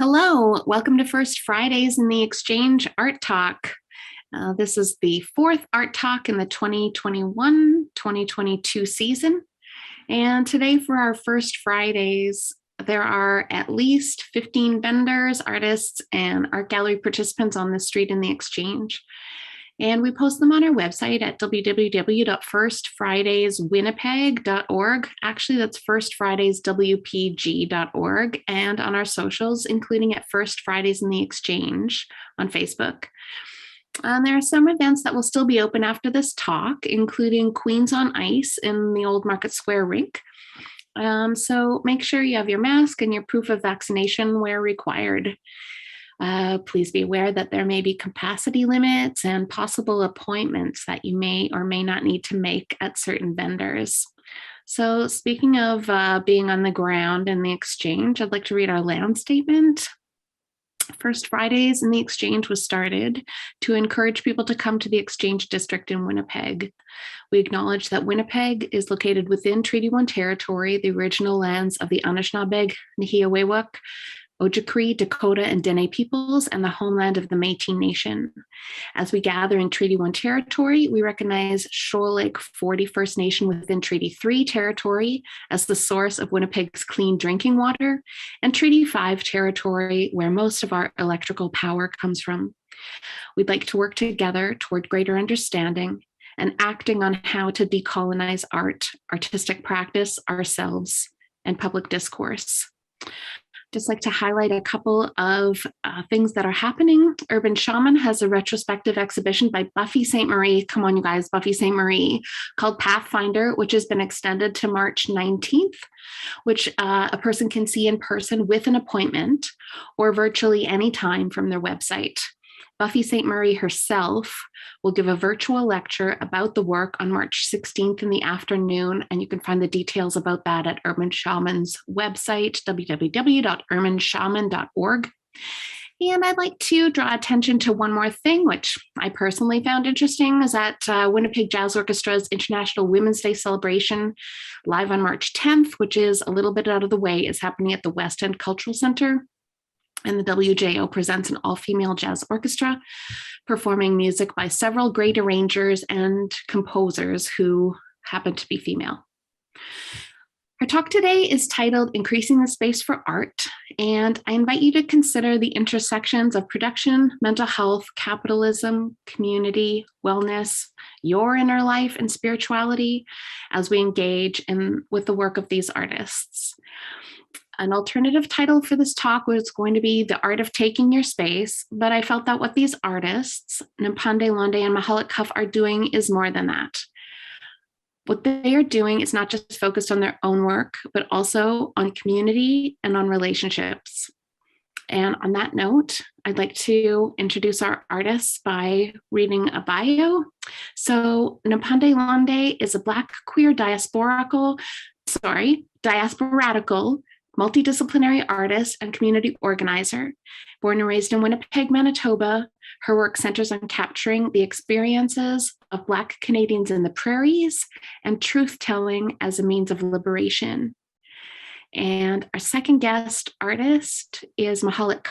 Hello, welcome to First Fridays in the Exchange Art Talk. This is the fourth Art Talk in the 2021-2022 season. And today for our First Fridays, there are at least 15 vendors, artists, and art gallery participants on the street in the Exchange. And we post them on our website at www.firstfridayswinnipeg.org. Actually, that's firstfridayswpg.org, and on our socials, including at First Fridays in the Exchange on Facebook. And there are some events that will still be open after this talk, including Queens on Ice in the Old Market Square rink. So make sure you have your mask and your proof of vaccination where required. Please be aware that there may be capacity limits and possible appointments that you may or may not need to make at certain vendors. So speaking of being on the ground in the Exchange, I'd like to read our land statement. First Fridays in the Exchange was started to encourage people to come to the Exchange District in Winnipeg. We acknowledge that Winnipeg is located within Treaty 1 territory, the original lands of the Anishinaabe, Nehiyawewuk, Ojibwe, Dakota, and Dene peoples, and the homeland of the Métis Nation. As we gather in Treaty 1 territory, we recognize Shoal Lake 40 First Nation within Treaty 3 territory as the source of Winnipeg's clean drinking water, and Treaty 5 territory, where most of our electrical power comes from. We'd like to work together toward greater understanding and acting on how to decolonize art, artistic practice, ourselves, and public discourse. Just like to highlight a couple of things that are happening. Urban Shaman has a retrospective exhibition by Buffy St. Marie, come on you guys, Buffy St. Marie, called Pathfinder, which has been extended to March 19th, which a person can see in person with an appointment or virtually anytime from their website. Buffy St. Marie herself will give a virtual lecture about the work on March 16th in the afternoon, and you can find the details about that at Urban Shaman's website, www.urbanshaman.org. And I'd like to draw attention to one more thing, which I personally found interesting, is that Winnipeg Jazz Orchestra's International Women's Day celebration, live on March 10th, which is a little bit out of the way, is happening at the West End Cultural Center. And the WJO presents an all-female jazz orchestra performing music by several great arrangers and composers who happen to be female. Our talk today is titled Increasing the Space for Art, and I invite you to consider the intersections of production, mental health, capitalism, community, wellness, your inner life, and spirituality as we engage with the work of these artists. An alternative title for this talk was going to be The Art of Taking Your Space, but I felt that what these artists, Nampande Londe and Mahlet are doing is more than that. What they are doing is not just focused on their own work, but also on community and on relationships. And on that note, I'd like to introduce our artists by reading a bio. So Nampande Londe is a Black queer diasporatical, multidisciplinary artist and community organizer. Born and raised in Winnipeg, Manitoba, her work centers on capturing the experiences of Black Canadians in the prairies and truth-telling as a means of liberation. And our second guest artist is Mahlet.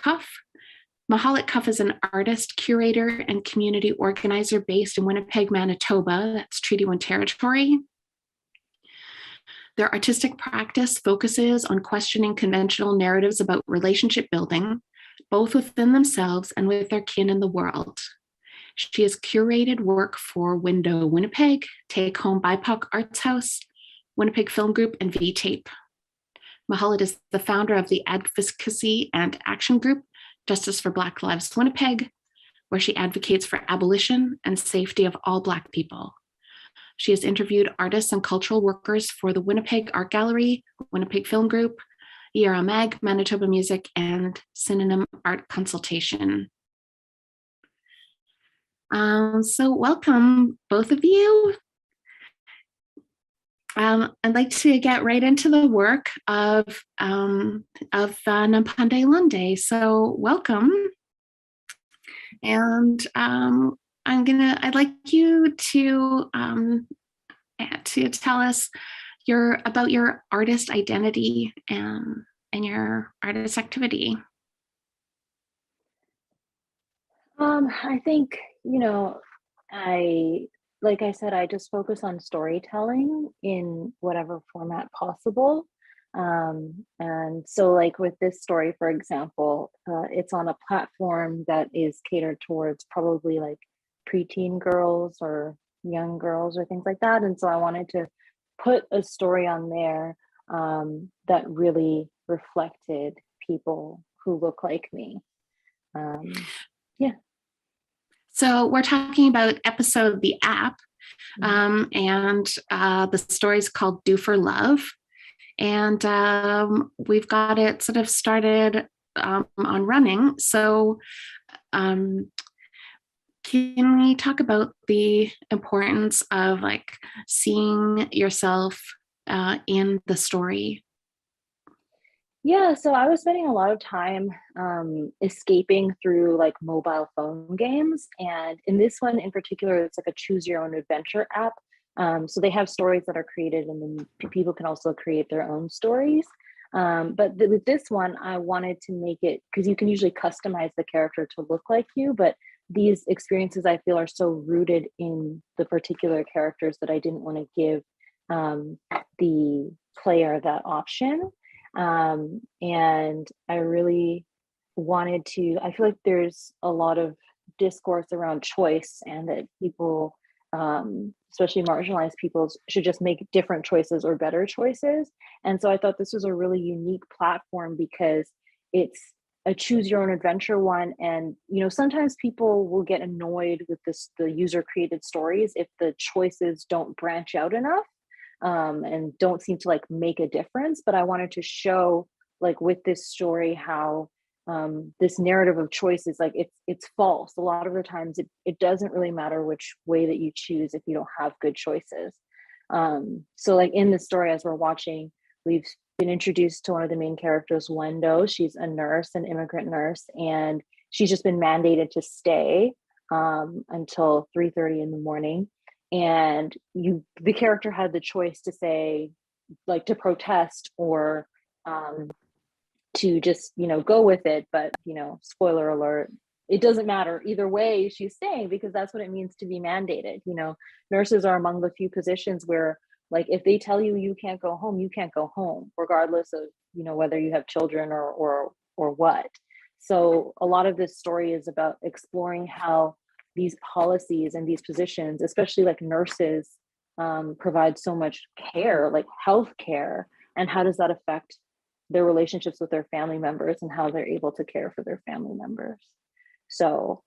Mahlet is an artist, curator, and community organizer based in Winnipeg, Manitoba. That's Treaty 1 territory. Their artistic practice focuses on questioning conventional narratives about relationship building, both within themselves and with their kin in the world. She has curated work for Window Winnipeg, Take Home BIPOC Arts House, Winnipeg Film Group, and V-Tape. Mahlet is the founder of the advocacy and action group, Justice for Black Lives Winnipeg, where she advocates for abolition and safety of all Black people. She has interviewed artists and cultural workers for the Winnipeg Art Gallery, Winnipeg Film Group, ERA Mag, Manitoba Music, and Synonym Art Consultation. So welcome, both of you. I'd like to get right into the work of Nampande Londe. So welcome. And I'd like you to tell us about your artist identity and your artist activity. I think, you know, I like I said, I just focus on storytelling in whatever format possible. And so like with this story, for example, it's on a platform that is catered towards probably like preteen girls or young girls or things like that. And so I wanted to put a story on there that really reflected people who look like me. Um, yeah. So we're talking about episode The App, and the story is called Do for Love. And we've got it sort of started on running. So can we talk about the importance of like seeing yourself in the story? Yeah, so I was spending a lot of time escaping through like mobile phone games. And in this one in particular, it's like a choose your own adventure app. So they have stories that are created, and then people can also create their own stories. But with this one, I wanted to make it because you can usually customize the character to look like you, but these experiences I feel are so rooted in the particular characters that I didn't want to give the player that option. And I really wanted to, I feel like there's a lot of discourse around choice, and that people, especially marginalized people, should just make different choices or better choices. And so I thought this was a really unique platform because it's a choose your own adventure one. And you know, sometimes people will get annoyed with the user created stories if the choices don't branch out enough, and don't seem to like make a difference. But I wanted to show, like with this story, how this narrative of choice is like it's false. A lot of the times, it doesn't really matter which way that you choose if you don't have good choices. So like in the story, as we're watching, we've been introduced to one of the main characters, Wendo. She's a nurse, an immigrant nurse, and she's just been mandated to stay until 3:30 in the morning. And the character had the choice to say, like, to protest or to just, you know, go with it. But, you know, spoiler alert, it doesn't matter either way, she's staying, because that's what it means to be mandated. You know, nurses are among the few positions where, like, if they tell you you can't go home, you can't go home, regardless of, you know, whether you have children or what. So a lot of this story is about exploring how these policies and these positions, especially like nurses, provide so much care, like health care, and how does that affect their relationships with their family members and how they're able to care for their family members. So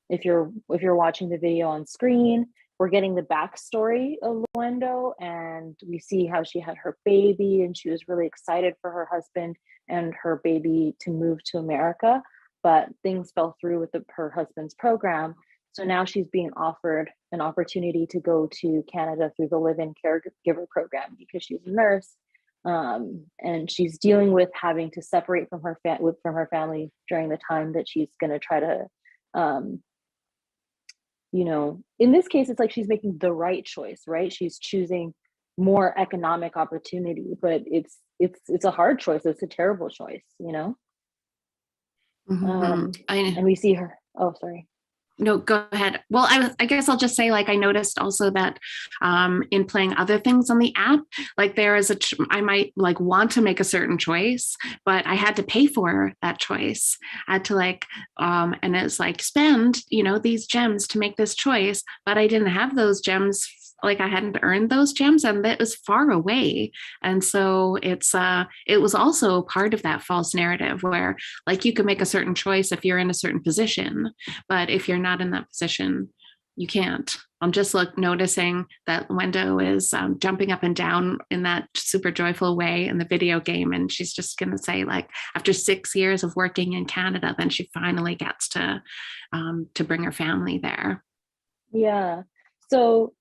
if you're watching the video on screen, we're getting the backstory of Luendo, and we see how she had her baby and she was really excited for her husband and her baby to move to America, but things fell through with her husband's program. So now she's being offered an opportunity to go to Canada through the live-in caregiver program because she's a nurse. And she's dealing with having to separate from her from her family during the time that she's going to try to, you know, in this case, it's like she's making the right choice, right? She's choosing more economic opportunity, but it's a hard choice. It's a terrible choice, you know. Mm-hmm. And we see her. Oh, sorry. No, go ahead. Well, I guess I'll just say, like, I noticed also that in playing other things on the app, like there is I might like want to make a certain choice, but I had to pay for that choice. I had to like, and it's like spend, you know, these gems to make this choice, but I didn't have those gems. Like I hadn't earned those gems, and that was far away. And so it was also part of that false narrative where like you could make a certain choice if you're in a certain position, but if you're not in that position, you can't. I'm just like noticing that Wendo is jumping up and down in that super joyful way in the video game. And she's just going to say, like, after 6 years of working in Canada, then she finally gets to bring her family there. Yeah. So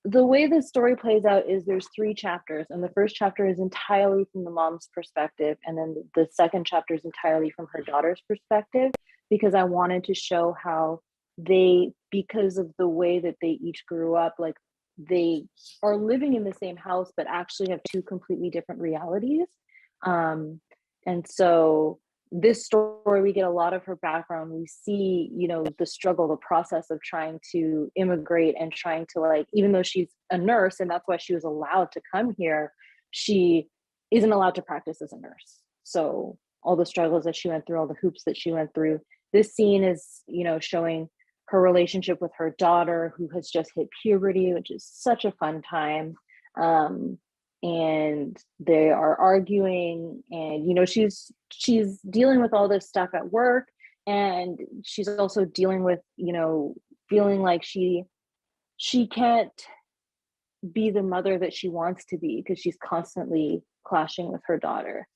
the way the story plays out is there's 3 chapters, and the first chapter is entirely from the mom's perspective, and then the second chapter is entirely from her daughter's perspective, because I wanted to show how they, because of the way that they each grew up, like they are living in the same house but actually have 2 completely different realities. And so this story, we get a lot of her background. We see, you know, the struggle, the process of trying to immigrate and trying to, like, even though she's a nurse and that's why she was allowed to come here, she isn't allowed to practice as a nurse. So all the struggles that she went through, all the hoops that she went through. This scene is, you know, showing her relationship with her daughter who has just hit puberty, which is such a fun time. And they are arguing, and you know, she's dealing with all this stuff at work, and she's also dealing with, you know, feeling like she can't be the mother that she wants to be because she's constantly clashing with her daughter.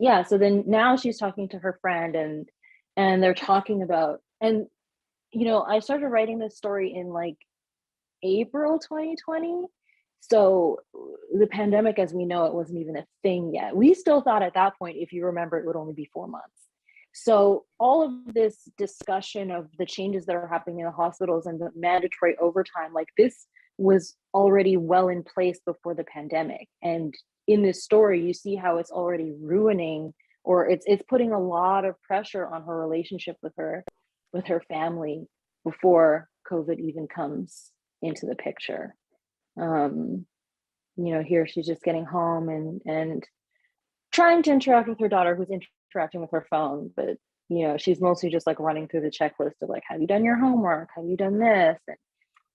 Yeah, so then now she's talking to her friend, and they're talking about, and you know, I started writing this story in like April 2020. So the pandemic, as we know it, wasn't even a thing yet. We still thought at that point, if you remember, it would only be 4 months. So all of this discussion of the changes that are happening in the hospitals and the mandatory overtime, like this was already well in place before the pandemic. And in this story, you see how it's already ruining, or it's putting a lot of pressure on her relationship with her family before COVID even comes into the picture. You know, here she's just getting home and trying to interact with her daughter, who's interacting with her phone, but you know, she's mostly just like running through the checklist of like, have you done your homework? Have you done this? And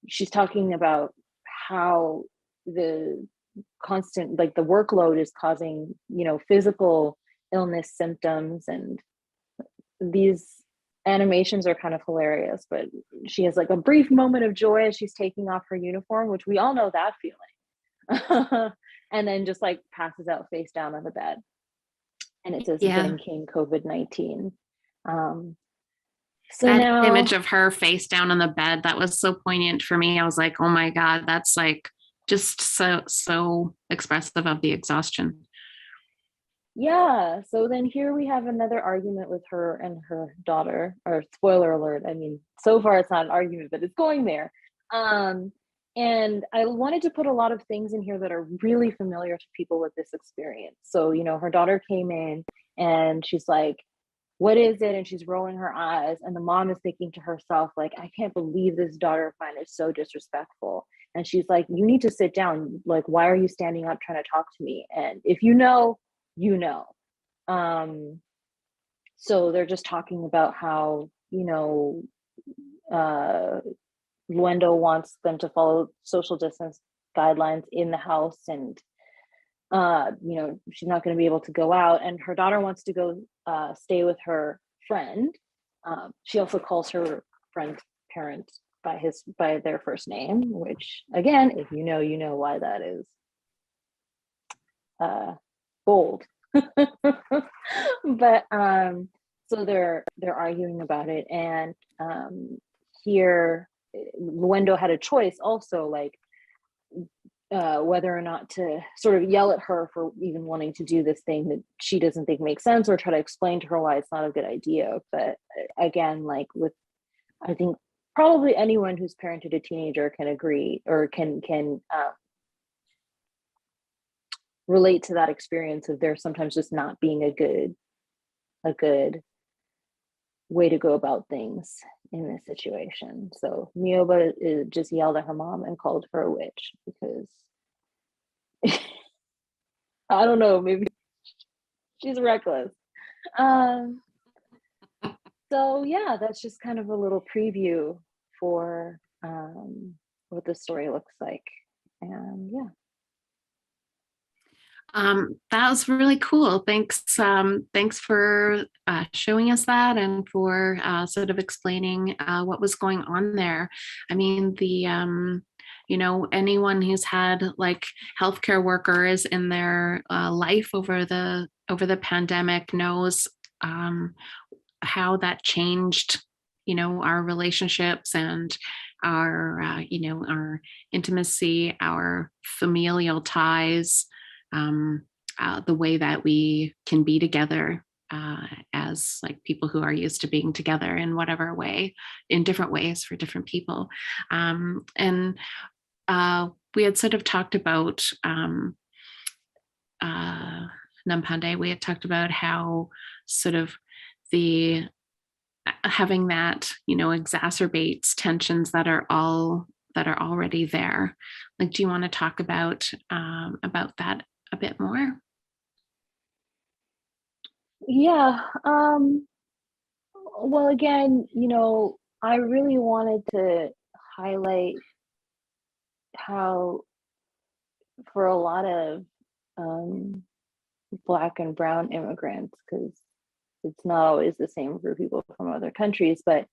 she's talking about how the constant, like the workload is causing, you know, physical illness symptoms, and these animations are kind of hilarious, but she has like a brief moment of joy as she's taking off her uniform, which we all know that feeling. And then just like passes out face down on the bed. And it says, Yeah. Then came COVID-19. So That now, image of her face down on the bed, that was so poignant for me. I was like, oh my God, that's like just so expressive of the exhaustion. yeah. So then here we have another argument with her and her daughter, or spoiler alert. I mean, so far it's not an argument, but it's going there. And I wanted to put a lot of things in here that are really familiar to people with this experience. So, you know, her daughter came in and she's like, what is it? And she's rolling her eyes. And the mom is thinking to herself, like, I can't believe this daughter of mine is so disrespectful. And she's like, you need to sit down. Like, why are you standing up trying to talk to me? And if you know, you know. So they're just talking about how, you know, Luendo wants them to follow social distance guidelines in the house, and you know, she's not going to be able to go out, and her daughter wants to go stay with her friend. She also calls her friend's parent by their first name, which again, if you know, you know why that is bold. But so they're arguing about it, and here Luendo had a choice also, like whether or not to sort of yell at her for even wanting to do this thing that she doesn't think makes sense, or try to explain to her why it's not a good idea. But again, like with, I think probably anyone who's parented a teenager can agree, or can relate to that experience of there sometimes just not being a good way to go about things in this situation. So Mioba just yelled at her mom and called her a witch because I don't know, maybe she's reckless. So yeah, that's just kind of a little preview for what the story looks like. And yeah. That was really cool. Thanks for showing us that, and for sort of explaining what was going on there. I mean, the you know, anyone who's had like healthcare workers in their life over the pandemic knows how that changed, you know, our relationships and our you know, our intimacy, our familial ties, the way that we can be together as like people who are used to being together in whatever way, in different ways for different people. And we had sort of talked about Nampande, we had talked about how sort of the having that, exacerbates tensions that are already there. Like, do you want to talk about that a bit more? Yeah. Well, again, I really wanted to highlight how, for a lot of Black and brown immigrants, because it's not always the same for people from other countries, but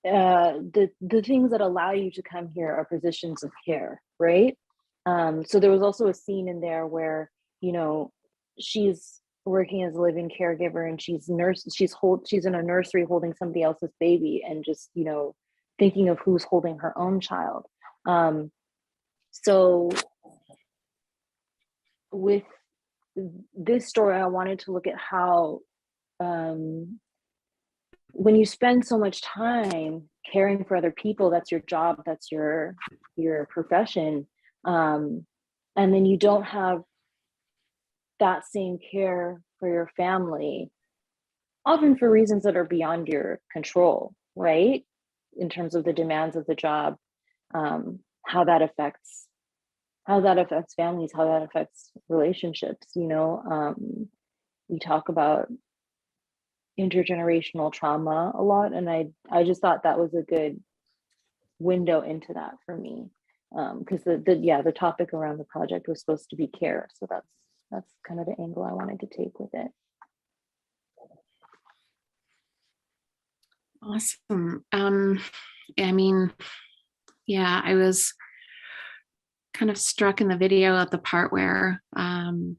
the things that allow you to come here are positions of care, right? So there was also a scene in there where, she's working as a living caregiver, and she's in a nursery holding somebody else's baby, and just, thinking of who's holding her own child. So with this story, I wanted to look at how, when you spend so much time caring for other people, that's your job, that's your profession, and then you don't have that same care for your family, often for reasons that are beyond your control, right? In terms of the demands of the job, how that affects families, how that affects relationships. We talk about intergenerational trauma a lot, and I just thought that was a good window into that for me, because the topic around the project was supposed to be care, so that's kind of the angle I wanted to take with it. Awesome. I was kind of struck in the video at the part where the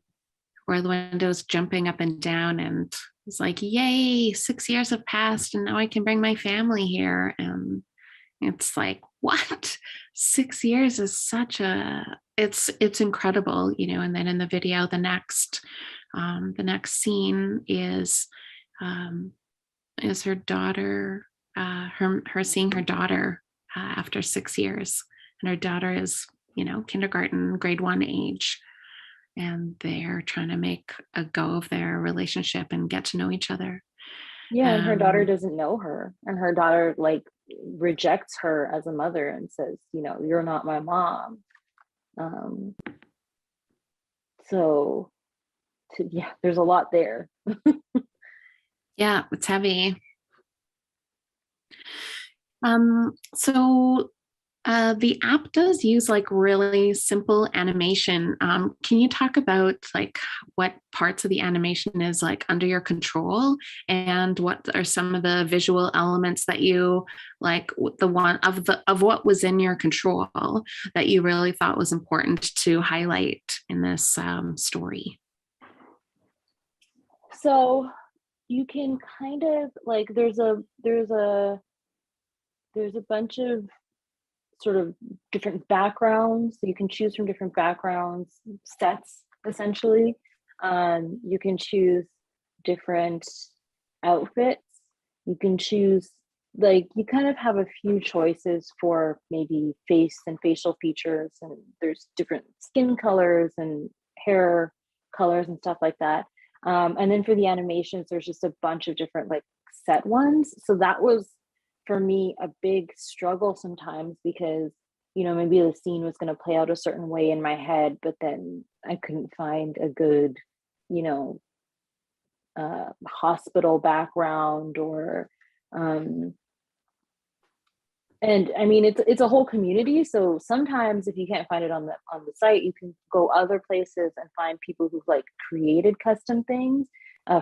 window's jumping up and down, and it's like, yay, 6 years have passed and now I can bring my family here. And it's like, what? 6 years is it's incredible, and then in the video, the next scene is her daughter, her seeing her daughter after 6 years, and her daughter is, kindergarten, grade 1 age, and they're trying to make a go of their relationship and get to know each other. Yeah, and her daughter doesn't know her, and her daughter rejects her as a mother and says, you're not my mom. So there's a lot there. Yeah, it's heavy. So the app does use really simple animation. Can you talk about what parts of the animation is under your control, and what are some of the visual elements that you of what was in your control that you really thought was important to highlight in this story? So you can kind of there's a bunch of sort of different backgrounds. So you can choose from different backgrounds, sets, essentially. You can choose different outfits. You can choose, you kind of have a few choices for maybe face and facial features, and there's different skin colors and hair colors and stuff like that. And then for the animations, there's just a bunch of different set ones. So that was, for me, a big struggle sometimes, because maybe the scene was going to play out a certain way in my head, but then I couldn't find a good hospital background, or and I mean, it's a whole community, so sometimes if you can't find it on the site, you can go other places and find people who've created custom things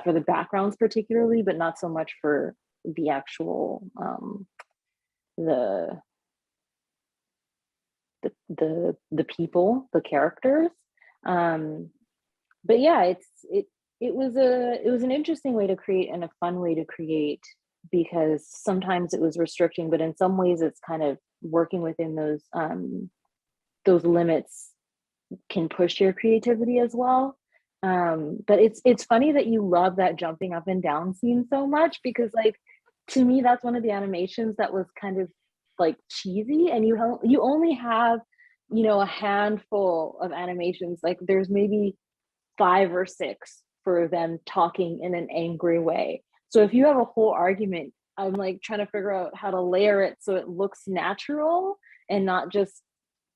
for the backgrounds particularly, but not so much for the actual the people, the characters. But yeah, it was an interesting way to create, and a fun way to create, because sometimes it was restricting, but in some ways it's kind of working within those limits can push your creativity as well. But it's funny that you love that jumping up and down scene so much, because to me, that's one of the animations that was kind of cheesy, and you only have a handful of animations. There's maybe 5 or 6 for them talking in an angry way. So if you have a whole argument, I'm like trying to figure out how to layer it so it looks natural and not just,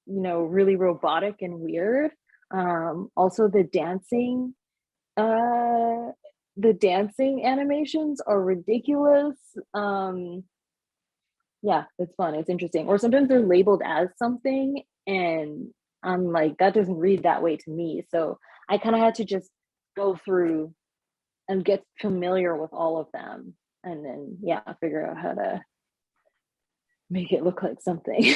you know, really robotic and weird. Also the dancing animations are ridiculous. Yeah, it's fun, it's interesting. Or sometimes they're labeled as something and I'm like, that doesn't read that way to me. So I kind of had to just go through and get familiar with all of them and then figure out how to make it look like something.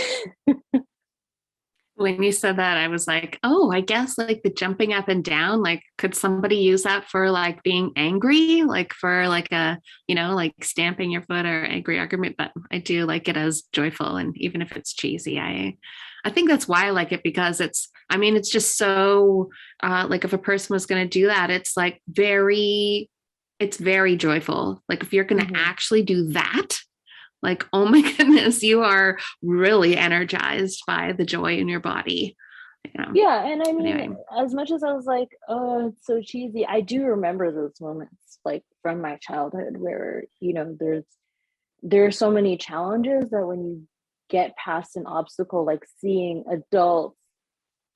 When you said that, I was like, oh, I guess like the jumping up and down, like could somebody use that for like being angry, like for like a, you know, like stamping your foot or angry argument? But I do like it as joyful. And even if it's cheesy, I think that's why I like it, because it's just so like if a person was going to do that, it's very joyful. Like if you're going to actually do that, like, oh my goodness, you are really energized by the joy in your body. You know? Yeah, and I mean, anyway. As much as I was like, oh, it's so cheesy, I do remember those moments like from my childhood where, you know, there are so many challenges that when you get past an obstacle, like seeing adults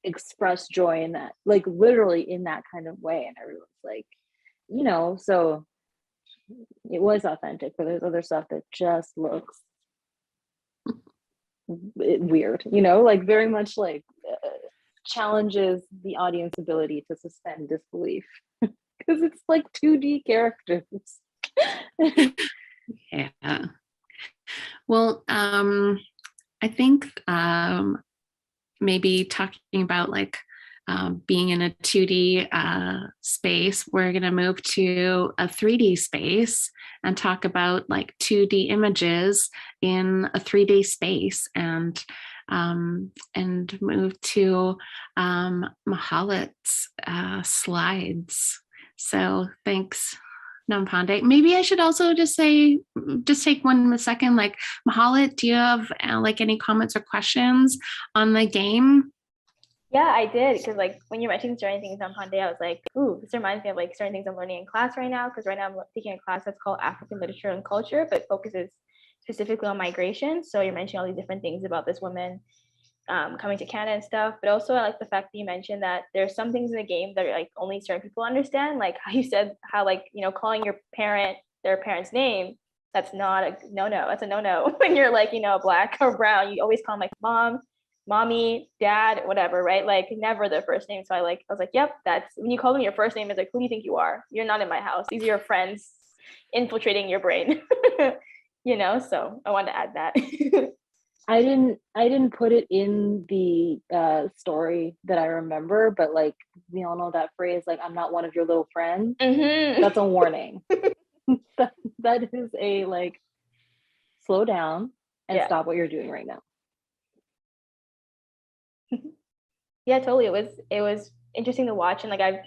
express joy in that, like literally in that kind of way. And everyone's like, you know, so it was authentic, but there's other stuff that just looks weird, you know, like very much like challenges the audience ability to suspend disbelief because it's like 2D characters. Yeah. Well, I think maybe talking about like being in a 2D space, we're going to move to a 3D space and talk about like 2D images in a 3D space, and move to Mahlet's slides. So thanks, Nampande. Maybe I should also just take 1 second. Like, Mahlet, do you have like any comments or questions on the game? Yeah, I did, because like when you mentioned certain things on Nampande, I was like, ooh, this reminds me of like certain things I'm learning in class right now, because right now I'm taking a class that's called African Literature and Culture, but focuses specifically on migration. So you're mentioning all these different things about this woman coming to Canada and stuff, but also I like the fact that you mentioned that there's some things in the game that are like only certain people understand, like how you said how, like, you know, calling your parent their parent's name, that's not a no-no, that's a no-no. When you're like, you know, Black or brown, you always call them like mom, mommy, dad, whatever, right? Like never their first name. So I was like, yep, that's when you call them your first name, is like, who do you think you are? You're not in my house. These are your friends infiltrating your brain. You know, so I wanted to add that. I didn't put it in the story that I remember, but like we all know that phrase, like, I'm not one of your little friends. That's a warning. that is a like, slow down and stop what you're doing right now. Yeah, totally. It was interesting to watch, and like I've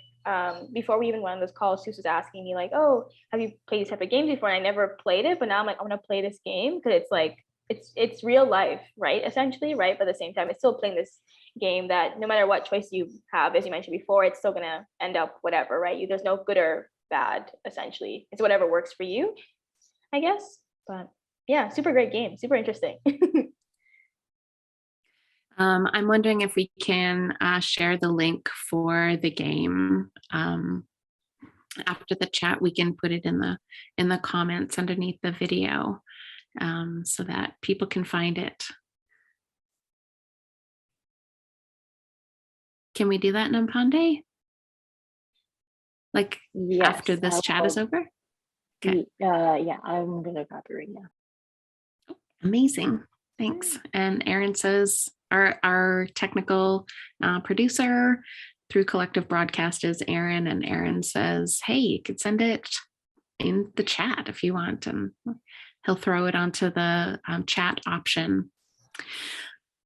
before we even went on this call, Süss was asking me like, oh, have you played this type of games before? And I never played it, but now I'm like, I'm gonna play this game because it's like it's real life, right? Essentially, right? But at the same time, it's still playing this game that no matter what choice you have, as you mentioned before, it's still gonna end up whatever, right? There's no good or bad. Essentially, it's whatever works for you, I guess. But yeah, super great game, super interesting. I'm wondering if we can share the link for the game after the chat. We can put it in the comments underneath the video so that people can find it. Can we do that, Nampande? Like, yes, after this chat is over? Okay. Yeah, I'm gonna copy right now. Oh, amazing. Thanks. And Aaron says, our technical producer through Collective Broadcast is Aaron, and Aaron says, hey, you could send it in the chat if you want, and he'll throw it onto the chat option.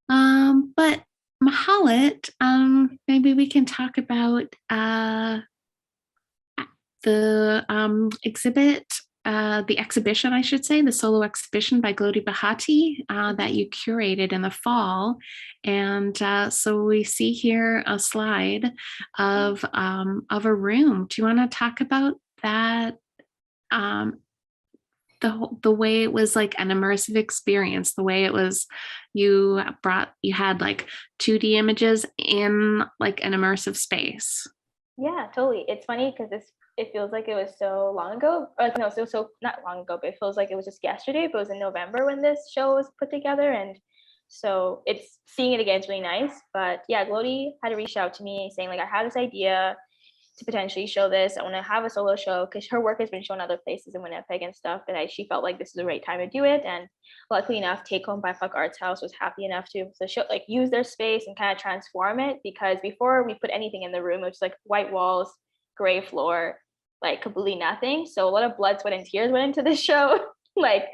But Mahlet, maybe we can talk about the exhibit the exhibition, I should say, the solo exhibition by Glody Bahati that you curated in the fall. And so we see here a slide of a room. Do you want to talk about that? The way it was like an immersive experience, the way it was, you had like 2D images in like an immersive space. Yeah, totally. It's funny because it feels like it was so long ago. Or no, so not long ago, but it feels like it was just yesterday. But it was in November when this show was put together, and so it's seeing it again is really nice. But yeah, Glody had to reach out to me saying like, I have this idea to potentially show this. I want to have a solo show because her work has been shown other places in Winnipeg and stuff. And she felt like this is the right time to do it. And luckily enough, Take Home by Fuck Arts House was happy enough to show, like, use their space and kind of transform it, because before we put anything in the room, it was like white walls, gray floor, like completely nothing. So a lot of blood, sweat, and tears went into this show. Like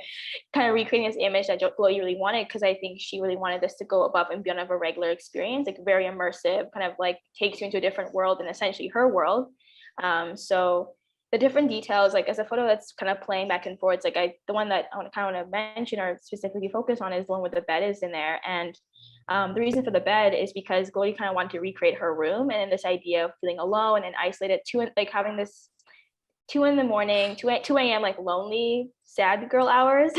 kind of recreating this image that Glody really wanted, because I think she really wanted this to go above and beyond of a regular experience, like very immersive, kind of like takes you into a different world and essentially her world. So the different details, like as a photo that's kind of playing back and forth, like the one that I kind of want to mention or specifically focus on is the one where the bed is in there. And the reason for the bed is because Glody kind of wanted to recreate her room, and this idea of feeling alone and isolated, like having this 2 a.m. like lonely, sad girl hours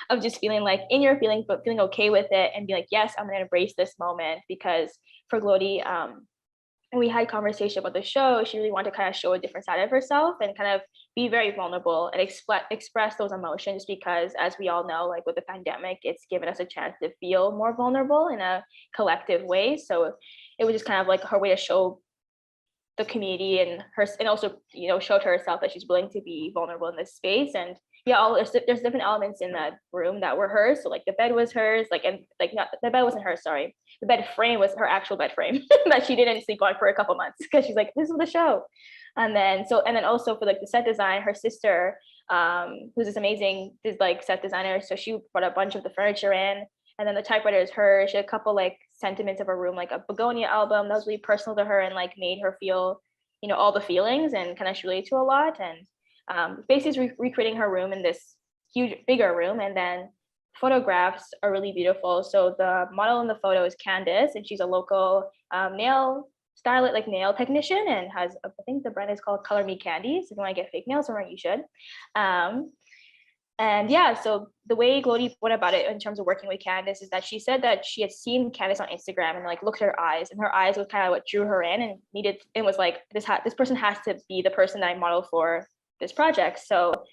of just feeling like in your feelings, but feeling okay with it and be like, yes, I'm gonna embrace this moment. Because for Glody, when we had conversation about the show, she really wanted to kind of show a different side of herself and kind of be very vulnerable and express those emotions, because as we all know, like with the pandemic, it's given us a chance to feel more vulnerable in a collective way. So it was just kind of like her way to show the community and also, you know, showed herself that she's willing to be vulnerable in this space. And yeah, there's different elements in that room that were hers. So like the bed was hers, like, and like not the bed wasn't hers, sorry. The bed frame was her actual bed frame that she didn't sleep on for a couple months because she's like, this is the show. And then also for like the set design, her sister, who's this amazing like set designer, so she brought a bunch of the furniture in. And then the typewriter is her. She had a couple like sentiments of her room, like a begonia album that was really personal to her and like made her feel, you know, all the feelings and kind of she related to a lot. And basically recreating her room in this huge, bigger room. And then photographs are really beautiful. So the model in the photo is Candace, and she's a local nail stylist, like nail technician, and has, I think the brand is called Color Me Candy. So if you want to get fake nails somewhere, you should. And yeah, so the way Glody went about it in terms of working with Candace is that she said that she had seen Candace on Instagram and like looked at her eyes, and her eyes was kind of what drew her in and was like, this person has to be the person that I model for this project. So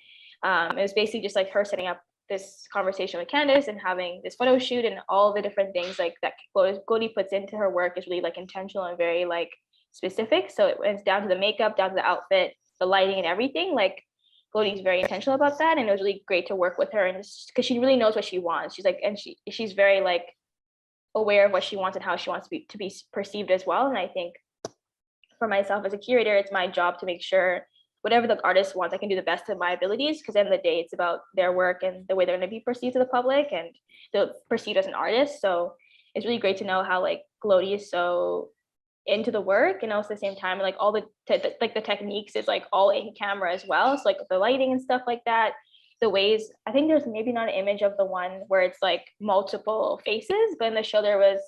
it was basically just like her setting up this conversation with Candace and having this photo shoot, and all the different things like that Glody puts into her work is really like intentional and very like specific. So it's down to the makeup, down to the outfit, the lighting and everything. Like Glody's very intentional about that, and it was really great to work with her, and because she really knows what she wants. She's like, and she's very like aware of what she wants and how she wants to be perceived as well. And I think for myself as a curator, it's my job to make sure whatever the artist wants, I can do the best of my abilities, because at the end of the day, it's about their work and the way they're going to be perceived to the public and they're perceived as an artist. So it's really great to know how like Glody is so into the work, and also at the same time like all the techniques is like all in camera as well. So like the lighting and stuff like that, the ways, I think there's maybe not an image of the one where it's like multiple faces, but in the show there was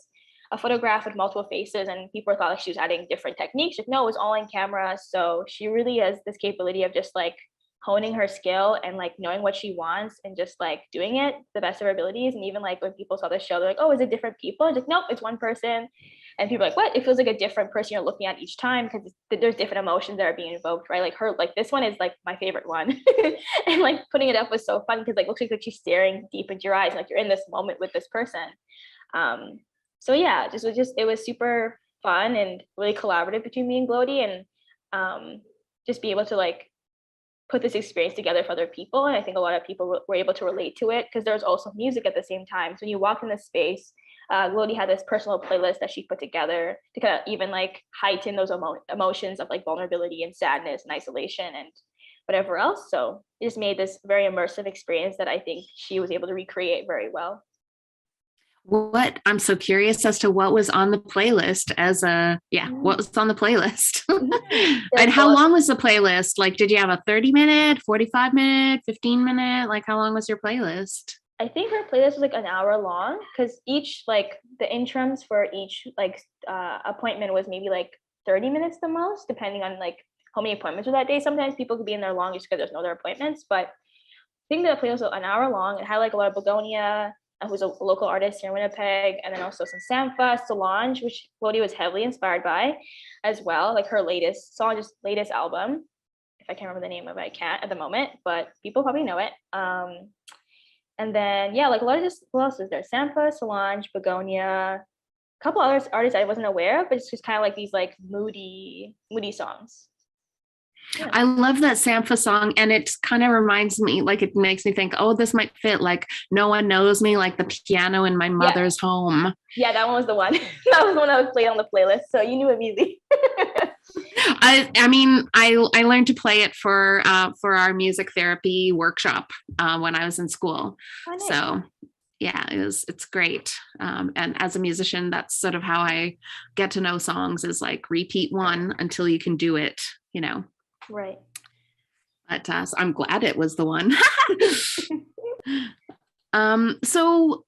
a photograph with multiple faces, and people thought like she was adding different techniques. Like no, it was all in camera. So she really has this capability of just like honing her skill and like knowing what she wants and just like doing it the best of her abilities. And even like when people saw the show, they're like, oh, is it different people? It's like, nope, it's one person. And people are like, what? It feels like a different person you're looking at each time, because there's different emotions that are being invoked, right? Like her, like this one is like my favorite one. And like putting it up was so fun because like looks like she's staring deep into your eyes, like you're in this moment with this person. So yeah, it was super fun and really collaborative between me and Glody, and just be able to like put this experience together for other people. And I think a lot of people were able to relate to it because there's also music at the same time. So when you walk in the space, Glody had this personal playlist that she put together to kind of even like heighten those emotions of like vulnerability and sadness and isolation and whatever else. So it just made this very immersive experience that I think she was able to recreate very well. What I'm so curious as to what was on the playlist what was on the playlist? And how long was the playlist? Like, did you have a 30-minute, 45-minute, 15-minute? Like, how long was your playlist? I think her playlist was like an hour long because each like the interims for each like appointment was maybe like 30 minutes the most, depending on like how many appointments were that day. Sometimes people could be in there long just because there's no other appointments, but I think the playlist was an hour long. It had like a lot of Begonia, who's a local artist here in Winnipeg, and then also some Sampha, Solange, which Lodi was heavily inspired by as well, like her latest song, just latest album. If I can't remember the name of it, I can't at the moment, but people probably know it. And then, yeah, like a lot of just, who else is there? Sampha, Solange, Begonia, a couple other artists I wasn't aware of, but it's just kind of like these like moody songs. Yeah. I love that Sampha song, and it kind of reminds me, like it makes me think, oh, this might fit like No One Knows Me, like the piano in my mother's home. Yeah, that one was the one. That was the one I was playing on the playlist, so you knew it immediately. I mean, I learned to play it for our music therapy workshop when I was in school. Oh, nice. So yeah, it's great. And as a musician, that's sort of how I get to know songs, is like repeat one until you can do it, you know. Right. But so I'm glad it was the one. So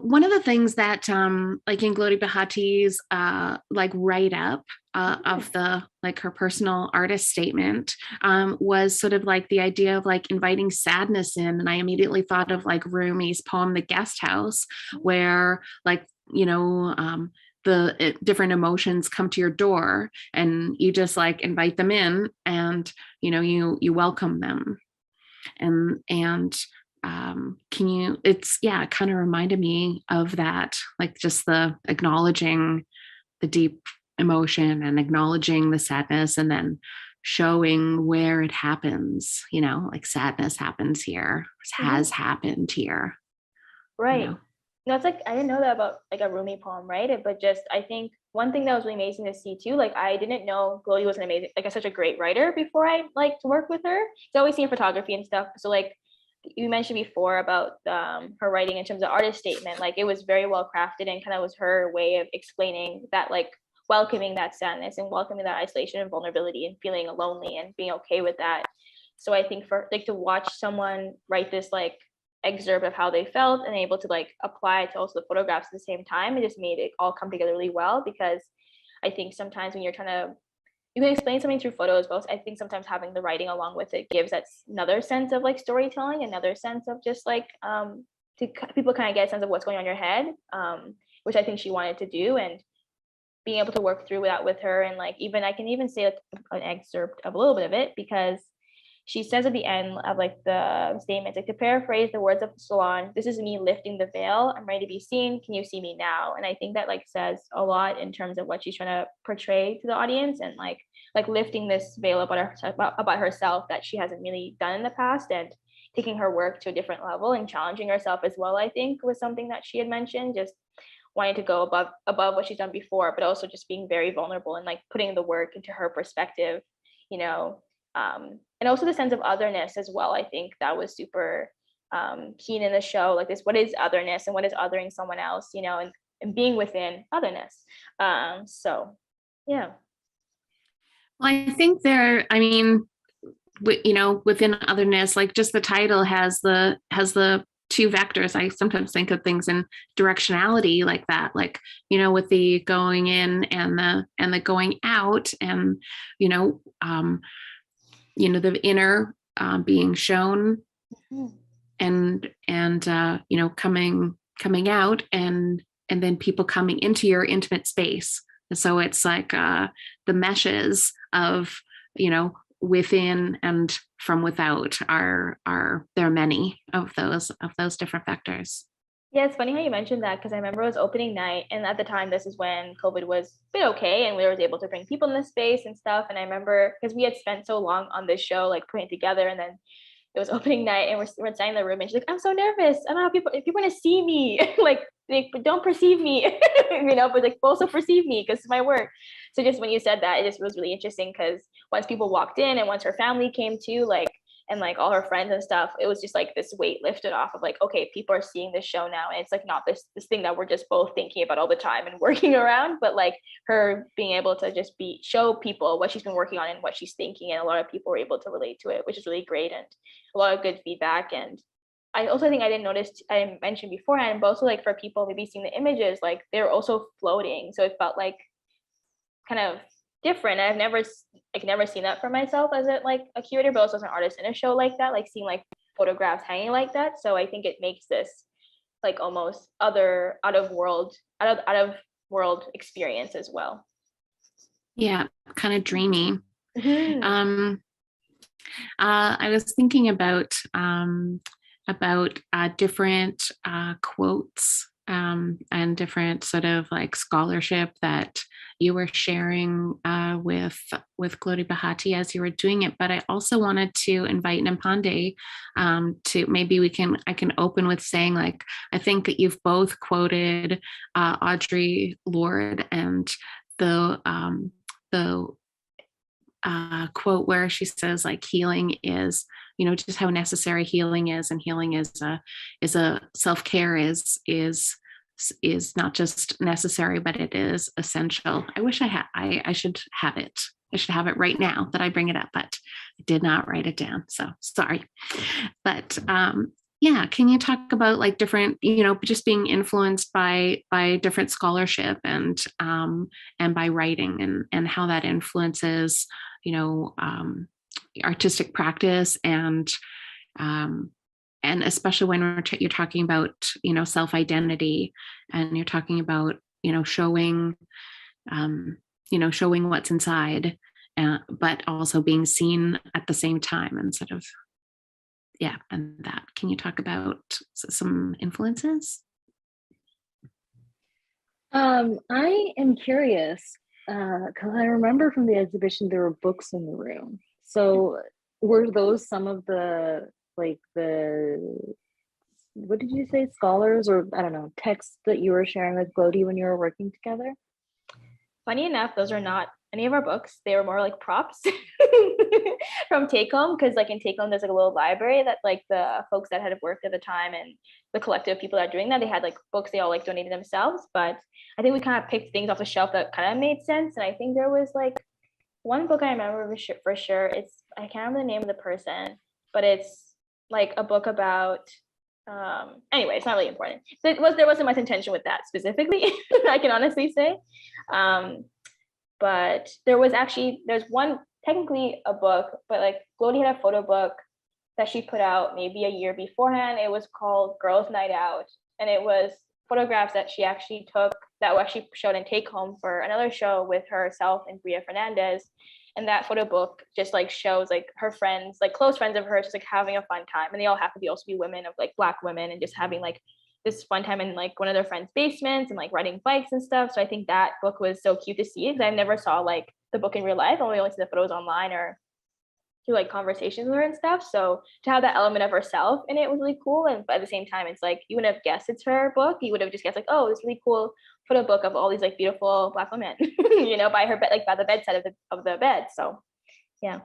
one of the things that like in Glody Bahati's like write up of the like her personal artist statement was sort of like the idea of like inviting sadness in, and I immediately thought of like Rumi's poem The Guest House, where like, you know, the different emotions come to your door and you just like invite them in, and you know, you welcome them, and can you, it's, yeah, it kind of reminded me of that, like just the acknowledging the deep emotion and acknowledging the sadness, and then showing where it happens, you know, like sadness happens here, has happened here. Right. You know? No, it's like, I didn't know that about like a Rumi poem, right? But just, I think one thing that was really amazing to see too, like I didn't know Glody was an amazing, like such a great writer before I like to work with her. So I always seen photography and stuff. So like you mentioned before about her writing in terms of artist statement, like it was very well crafted and kind of was her way of explaining that, like welcoming that sadness and welcoming that isolation and vulnerability and feeling lonely and being okay with that. So I think for like to watch someone write this like excerpt of how they felt and able to like apply it to also the photographs at the same time, it just made it all come together really well. Because I think sometimes when you're trying to, you can explain something through photos, but I think sometimes having the writing along with it gives that another sense of like storytelling, another sense of just like to people kind of get a sense of what's going on in your head, which I think she wanted to do, and being able to work through that with her. And like even I can even say like an excerpt of a little bit of it, because she says at the end of like the statement, like to paraphrase the words of Solange, "This is me lifting the veil. I'm ready to be seen. Can you see me now?" And I think that like says a lot in terms of what she's trying to portray to the audience, and like lifting this veil about herself that she hasn't really done in the past, and taking her work to a different level and challenging herself as well, I think was something that she had mentioned, just wanting to go above what she's done before, but also just being very vulnerable and like putting the work into her perspective, you know. And also the sense of otherness as well. I think that was super keen in the show, like this, what is otherness and what is othering someone else, you know, and being within otherness. So yeah. Well, I think I mean, you know, within otherness, like just the title has the two vectors. I sometimes think of things in directionality like that, like, you know, with the going in and the going out, and the inner being shown, and you know, coming out, and then people coming into your intimate space. And so it's like the meshes of, you know, within and from without are there are many of those different vectors. Yeah, it's funny how you mentioned that, because I remember it was opening night, and at the time, this is when COVID was a bit okay, and we were able to bring people in the space and stuff. And I remember, because we had spent so long on this show, like putting it together, and then it was opening night, and we're inside in the room, and she's like, "I'm so nervous. I don't know if people want to see me, like they don't perceive me, you know, but like also perceive me because it's my work." So just when you said that, it just was really interesting, because once people walked in and once her family came too, like and like all her friends and stuff, it was just like this weight lifted off of like, okay, people are seeing this show now, and it's like not this thing that we're just both thinking about all the time and working around, but like her being able to just show people what she's been working on and what she's thinking, and a lot of people were able to relate to it, which is really great, and a lot of good feedback. And I also think I didn't notice, I mentioned beforehand, but also like for people maybe seeing the images, like they're also floating, so it felt like kind of different. I've never seen that for myself as a curator, but also as an artist in a show like that, like seeing like photographs hanging like that. So I think it makes this like almost out of world experience as well. Yeah, kind of dreamy. Mm-hmm. I was thinking about different quotes and different sort of like scholarship that you were sharing with Glody Bahati as you were doing it. But I also wanted to invite Nampande to maybe I can open with saying, like, I think that you've both quoted Audre Lorde, and the quote where she says like healing is, just how necessary healing is, and healing is a self-care is not just necessary, but it is essential. I wish I should have it. I should have it right now that I bring it up, but I did not write it down, so sorry. But yeah, can you talk about like different, just being influenced by different scholarship and by writing, and how that influences, artistic practice, and especially when you're talking about, self-identity, and you're talking about, showing what's inside, but also being seen at the same time, and sort of, yeah, and that. Can you talk about some influences? I am curious because I remember from the exhibition there were books in the room. So were those some of the what did you say, scholars, or I don't know, texts that you were sharing with Glody when you were working together? Funny enough, those are not any of our books. They were more like props from Take Home, because like in Take Home there's like a little library that like the folks that had worked at the time and the collective people that are doing that, they had like books they all like donated themselves. But I think we kind of picked things off the shelf that kind of made sense. And I think there was like one book I remember for sure. I can't remember the name of the person, but it's like a book about anyway, it's not really important. So there wasn't much intention with that specifically, I can honestly say. But there's one, technically a book, but like Glody had a photo book that she put out maybe a year beforehand. It was called Girls Night Out, and it was photographs that she actually took that actually showed in Take Home for another show with herself and Bria Fernandez. And that photo book just like shows like her friends, like close friends of hers, just like having a fun time, and they all have to be also be women, of like Black women, and just having like this fun time in like one of their friends' basements and like riding bikes and stuff. So I think that book was so cute to see, because I never saw like the book in real life. I only see the photos online or through like conversations with her and stuff. So to have that element of herself in it was really cool. And but at the same time, it's like you wouldn't have guessed it's her book. You would have just guessed like, oh, this really cool photo book of all these like beautiful Black women, by her bed, like by the bedside of the bed. So yeah.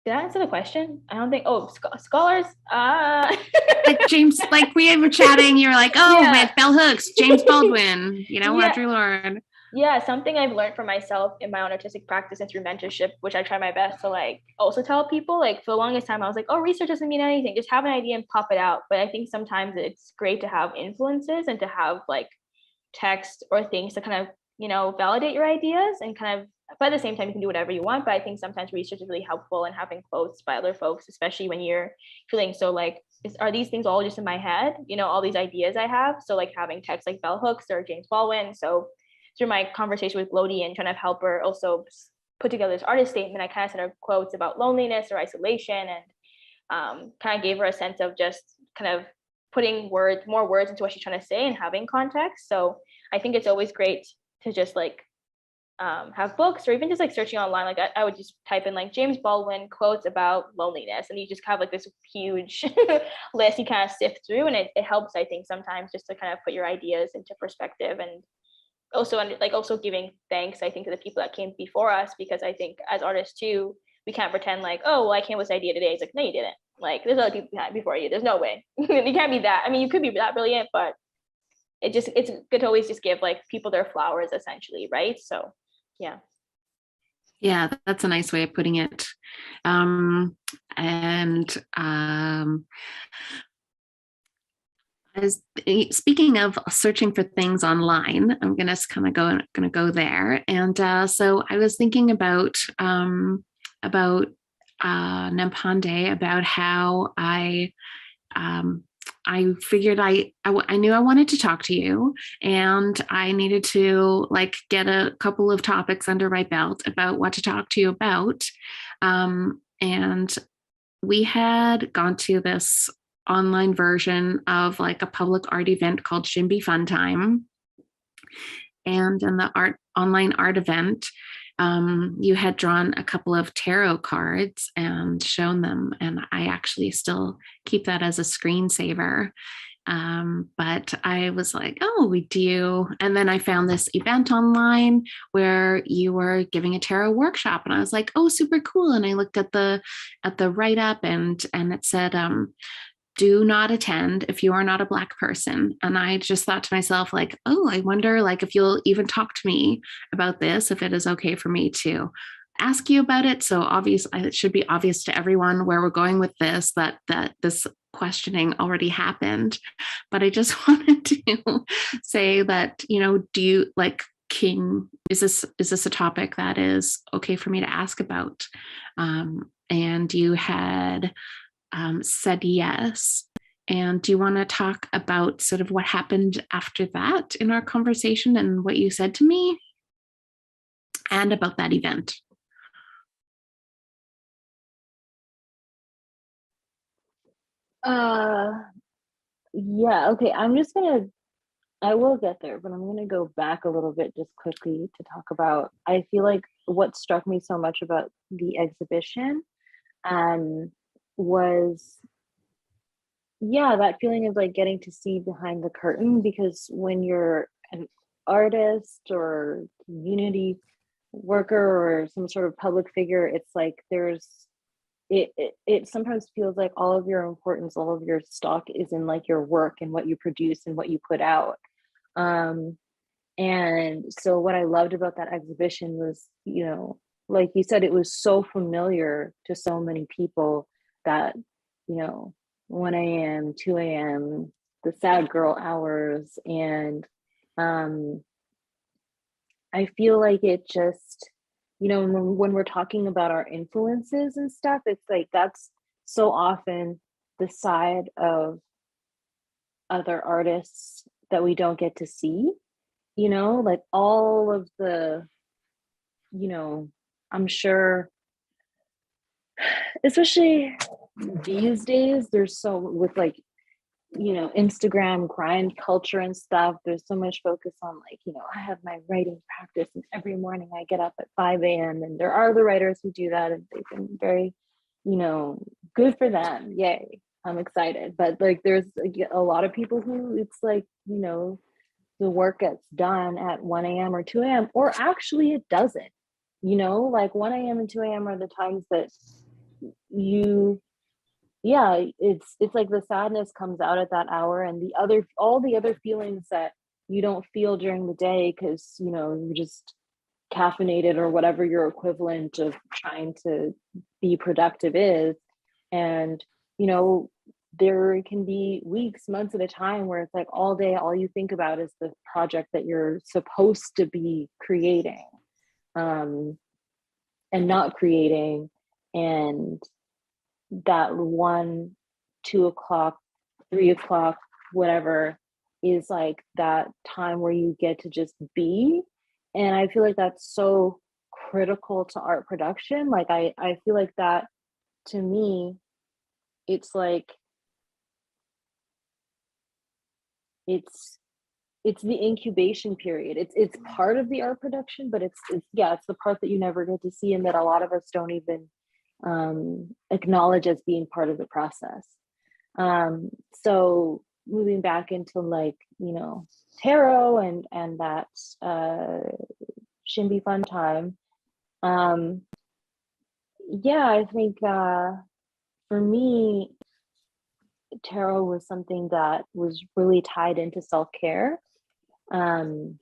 Did I answer the question? I don't think. Oh, scholars. Like James, like we were chatting, you're like, oh, yeah. Bell Hooks, James Baldwin, Audre Lorde. Yeah, something I've learned for myself in my own artistic practice and through mentorship, which I try my best to like also tell people. Like for the longest time, I was like, oh, research doesn't mean anything. Just have an idea and pop it out. But I think sometimes it's great to have influences and to have like text or things to kind of, validate your ideas and kind of, but at the same time, you can do whatever you want. But I think sometimes research is really helpful, and having quotes by other folks, especially when you're feeling so like, are these things all just in my head? All these ideas I have. So like having text like Bell Hooks or James Baldwin. So through my conversation with Glody and trying to help her also put together this artist statement, I kind of sent her quotes about loneliness or isolation, and kind of gave her a sense of just kind of putting more words into what she's trying to say and having context. So I think it's always great to just like have books, or even just like searching online. Like I would just type in like James Baldwin quotes about loneliness, and you just have like this huge list you kind of sift through, and it helps, I think, sometimes just to kind of put your ideas into perspective. And also giving thanks, I think, to the people that came before us, because I think as artists too, we can't pretend like, oh, well, I came with this idea today. It's like, no, you didn't. Like, there's other people behind before you. There's no way. You can't be that. I mean, you could be that brilliant, but it's good to always just give like people their flowers, essentially, right? So yeah. Yeah, that's a nice way of putting it. As speaking of searching for things online, I'm gonna kind of go there. And so I was thinking about Nampande, about how I figured I knew I wanted to talk to you, and I needed to like get a couple of topics under my belt about what to talk to you about. And we had gone to this online version of like a public art event called Shimby Fun Time. And in the online art event, you had drawn a couple of tarot cards and shown them. And I actually still keep that as a screensaver. But I was like, oh, we do. And then I found this event online where you were giving a tarot workshop, and I was like, oh, super cool. And I looked at the write-up, and it said, do not attend if you are not a Black person. And I just thought to myself, like, oh, I wonder like if you'll even talk to me about this, if it is okay for me to ask you about it. So obviously it should be obvious to everyone where we're going with this, that this questioning already happened. But I just wanted to say that, do you like is this a topic that is okay for me to ask about? And you had said yes. And do you want to talk about sort of what happened after that in our conversation and what you said to me and about that event? Yeah, okay. I will get there, but I'm gonna go back a little bit just quickly to talk about, I feel like what struck me so much about the exhibition was, yeah, that feeling of like getting to see behind the curtain, because when you're an artist or community worker or some sort of public figure, it's like it sometimes feels like all of your importance, all of your stock is in like your work and what you produce and what you put out. And so what I loved about that exhibition was, like you said, it was so familiar to so many people that, 1 a.m., 2 a.m., the sad girl hours. And I feel like it just, when we're talking about our influences and stuff, it's like that's so often the side of other artists that we don't get to see, like all of the, I'm sure, especially these days, there's so with like, Instagram grind culture and stuff, there's so much focus on like, I have my writing practice and every morning I get up at 5 a.m. and there are the writers who do that and they've been very, good for them. Yay. I'm excited. But like there's a lot of people who it's like, the work gets done at 1 a.m. or 2 a.m. or actually it doesn't, like 1 a.m. and 2 a.m. are the times that it's like the sadness comes out at that hour, and all the other feelings that you don't feel during the day because you're just caffeinated or whatever your equivalent of trying to be productive is. And there can be weeks, months at a time where it's like all day all you think about is the project that you're supposed to be creating and not creating. And that 1, 2 o'clock, 3 o'clock, whatever, is like that time where you get to just be. And I feel like that's so critical to art production. Like I feel like that, to me, it's like it's the incubation period. It's part of the art production, but it's the part that you never get to see and that a lot of us don't even acknowledge as being part of the process. So moving back into like, tarot and that Shimby Fun Time, Yeah, I think for me, tarot was something that was really tied into self-care. And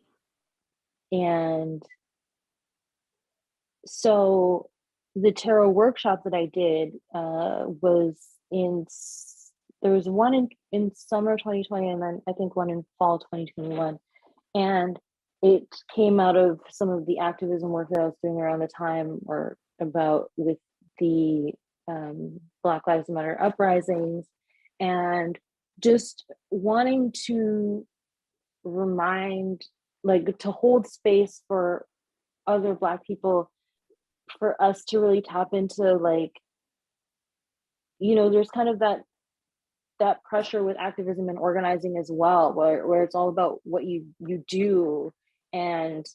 so the tarot workshop that I did was there was one in summer 2020, and then I think one in fall 2021. And it came out of some of the activism work that I was doing around the time, or about with the Black Lives Matter uprisings, and just wanting to remind, like, to hold space for other Black people, for us to really tap into, like, there's kind of that pressure with activism and organizing as well, where it's all about what you do, and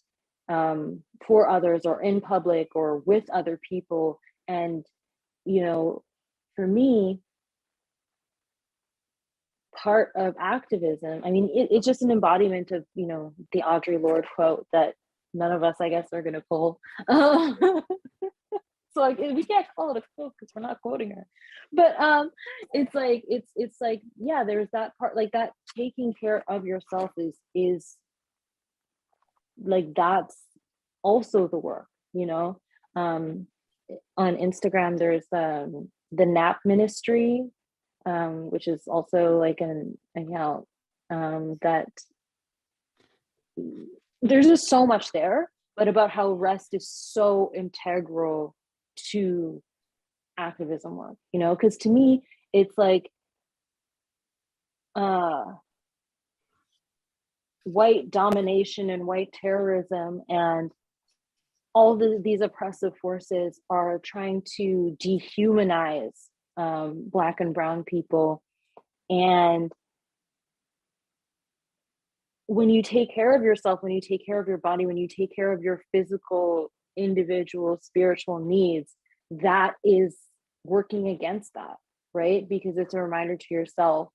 for others, or in public, or with other people. And for me, part of activism, I mean, it's just an embodiment of the Audre Lorde quote that none of us, I guess, are going to pull. So, like, we can't call it a quote because we're not quoting her, but it's like yeah, there's that part, like, that taking care of yourself is like, that's also the work. On Instagram there's the Nap Ministry, which is also like an account that there's just so much there, but about how rest is so integral to activism work, because to me it's like white domination and white terrorism and all these oppressive forces are trying to dehumanize Black and brown people. And when you take care of yourself, when you take care of your body, when you take care of your physical, individual, spiritual needs, that is working against that, right? Because it's a reminder to yourself,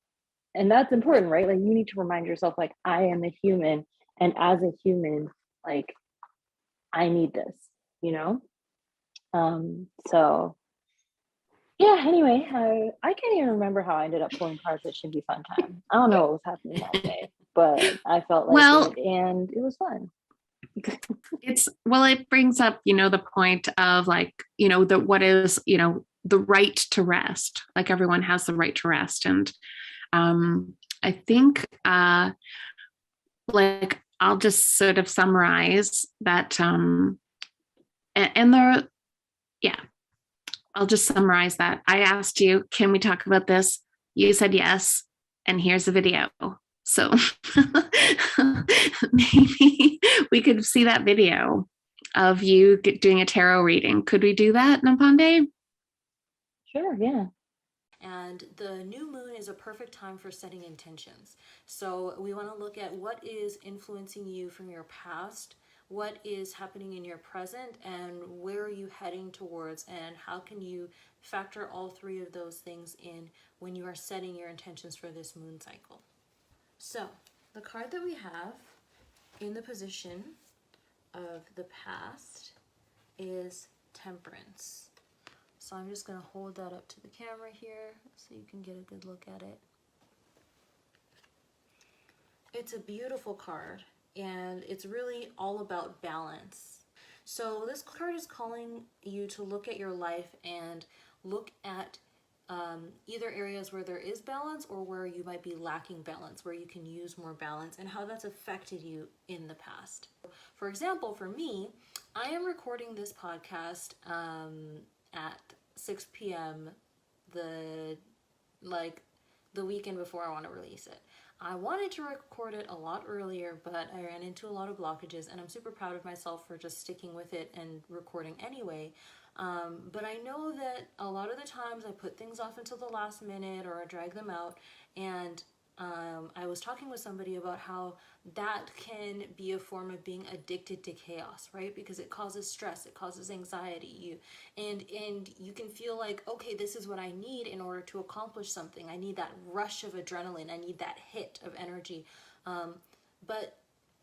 and that's important, right? Like, you need to remind yourself, like, I am a human, and as a human, like, I need this, so yeah, anyway, I can't even remember how I ended up pulling cards at Shindy Fun Time. I don't know what was happening that day, but I felt like it, and it was fun. It brings up, the point of, like, what is, the right to rest. Like, everyone has the right to rest. And I think, like, I'll just sort of summarize that, I'll just summarize that. I asked you, can we talk about this? You said yes, and here's the video. So maybe we could see that video of you doing a tarot reading. Could we do that, Nampande? Sure, yeah. And the new moon is a perfect time for setting intentions. So we want to look at what is influencing you from your past, what is happening in your present, and where are you heading towards, and how can you factor all three of those things in when you are setting your intentions for this moon cycle. So the card that we have in the position of the past is Temperance. So I'm just going to hold that up to the camera here so you can get a good look at it. It's a beautiful card, and it's really all about balance. So this card is calling you to look at your life and look at either areas where there is balance or where you might be lacking balance, where you can use more balance, and how that's affected you in the past. For example, for me, I am recording this podcast at 6 p.m. the weekend before I want to release it. I wanted to record it a lot earlier, but I ran into a lot of blockages, and I'm super proud of myself for just sticking with it and recording anyway. But I know that a lot of the times I put things off until the last minute, or I drag them out, and I was talking with somebody about how that can be a form of being addicted to chaos, right? Because it causes stress, it causes anxiety, and you can feel like, okay, this is what I need in order to accomplish something. I need that rush of adrenaline, I need that hit of energy. But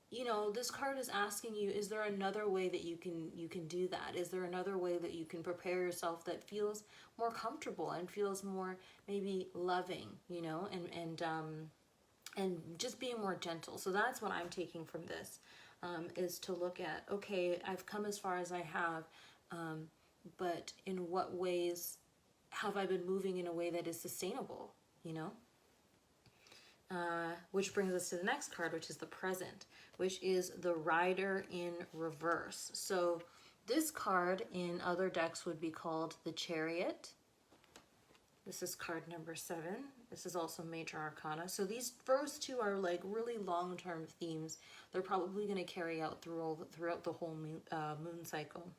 you know, this card is asking you, is there another way that you can do that? Is there another way that you can prepare yourself that feels more comfortable and feels more maybe loving, you know, and just being more gentle. So that's what I'm taking from this, is to look at, okay, I've come as far as I have, but in what ways have I been moving in a way that is sustainable, you know? Which brings us to the next card, which is the present, which is the Rider in reverse. So this card in other decks would be called the Chariot. This is card number 7. This is also Major Arcana. So these first two are like really long-term themes. They're probably going to carry out throughout the whole moon cycle.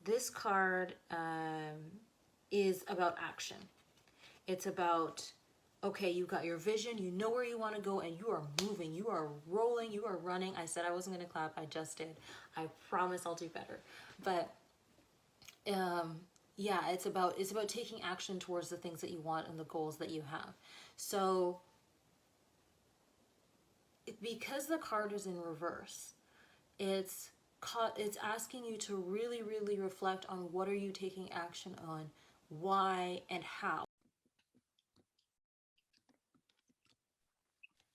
This card is about action. It's about, okay, you've got your vision, you know where you want to go, and you are moving, you are rolling, you are running. I said I wasn't going to clap, I just did. I promise I'll do better. But yeah, it's about taking action towards the things that you want and the goals that you have. So because the card is in reverse, it's asking you to really, really reflect on what are you taking action on, why, and how.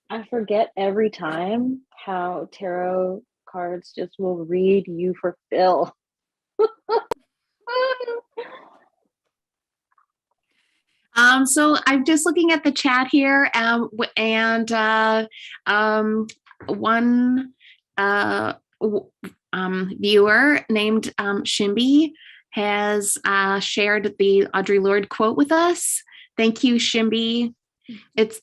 I forget every time how tarot cards just will read you for fill. So I'm just looking at the chat here, and one viewer named Shimby has shared the Audre Lorde quote with us. Thank you, Shimby. It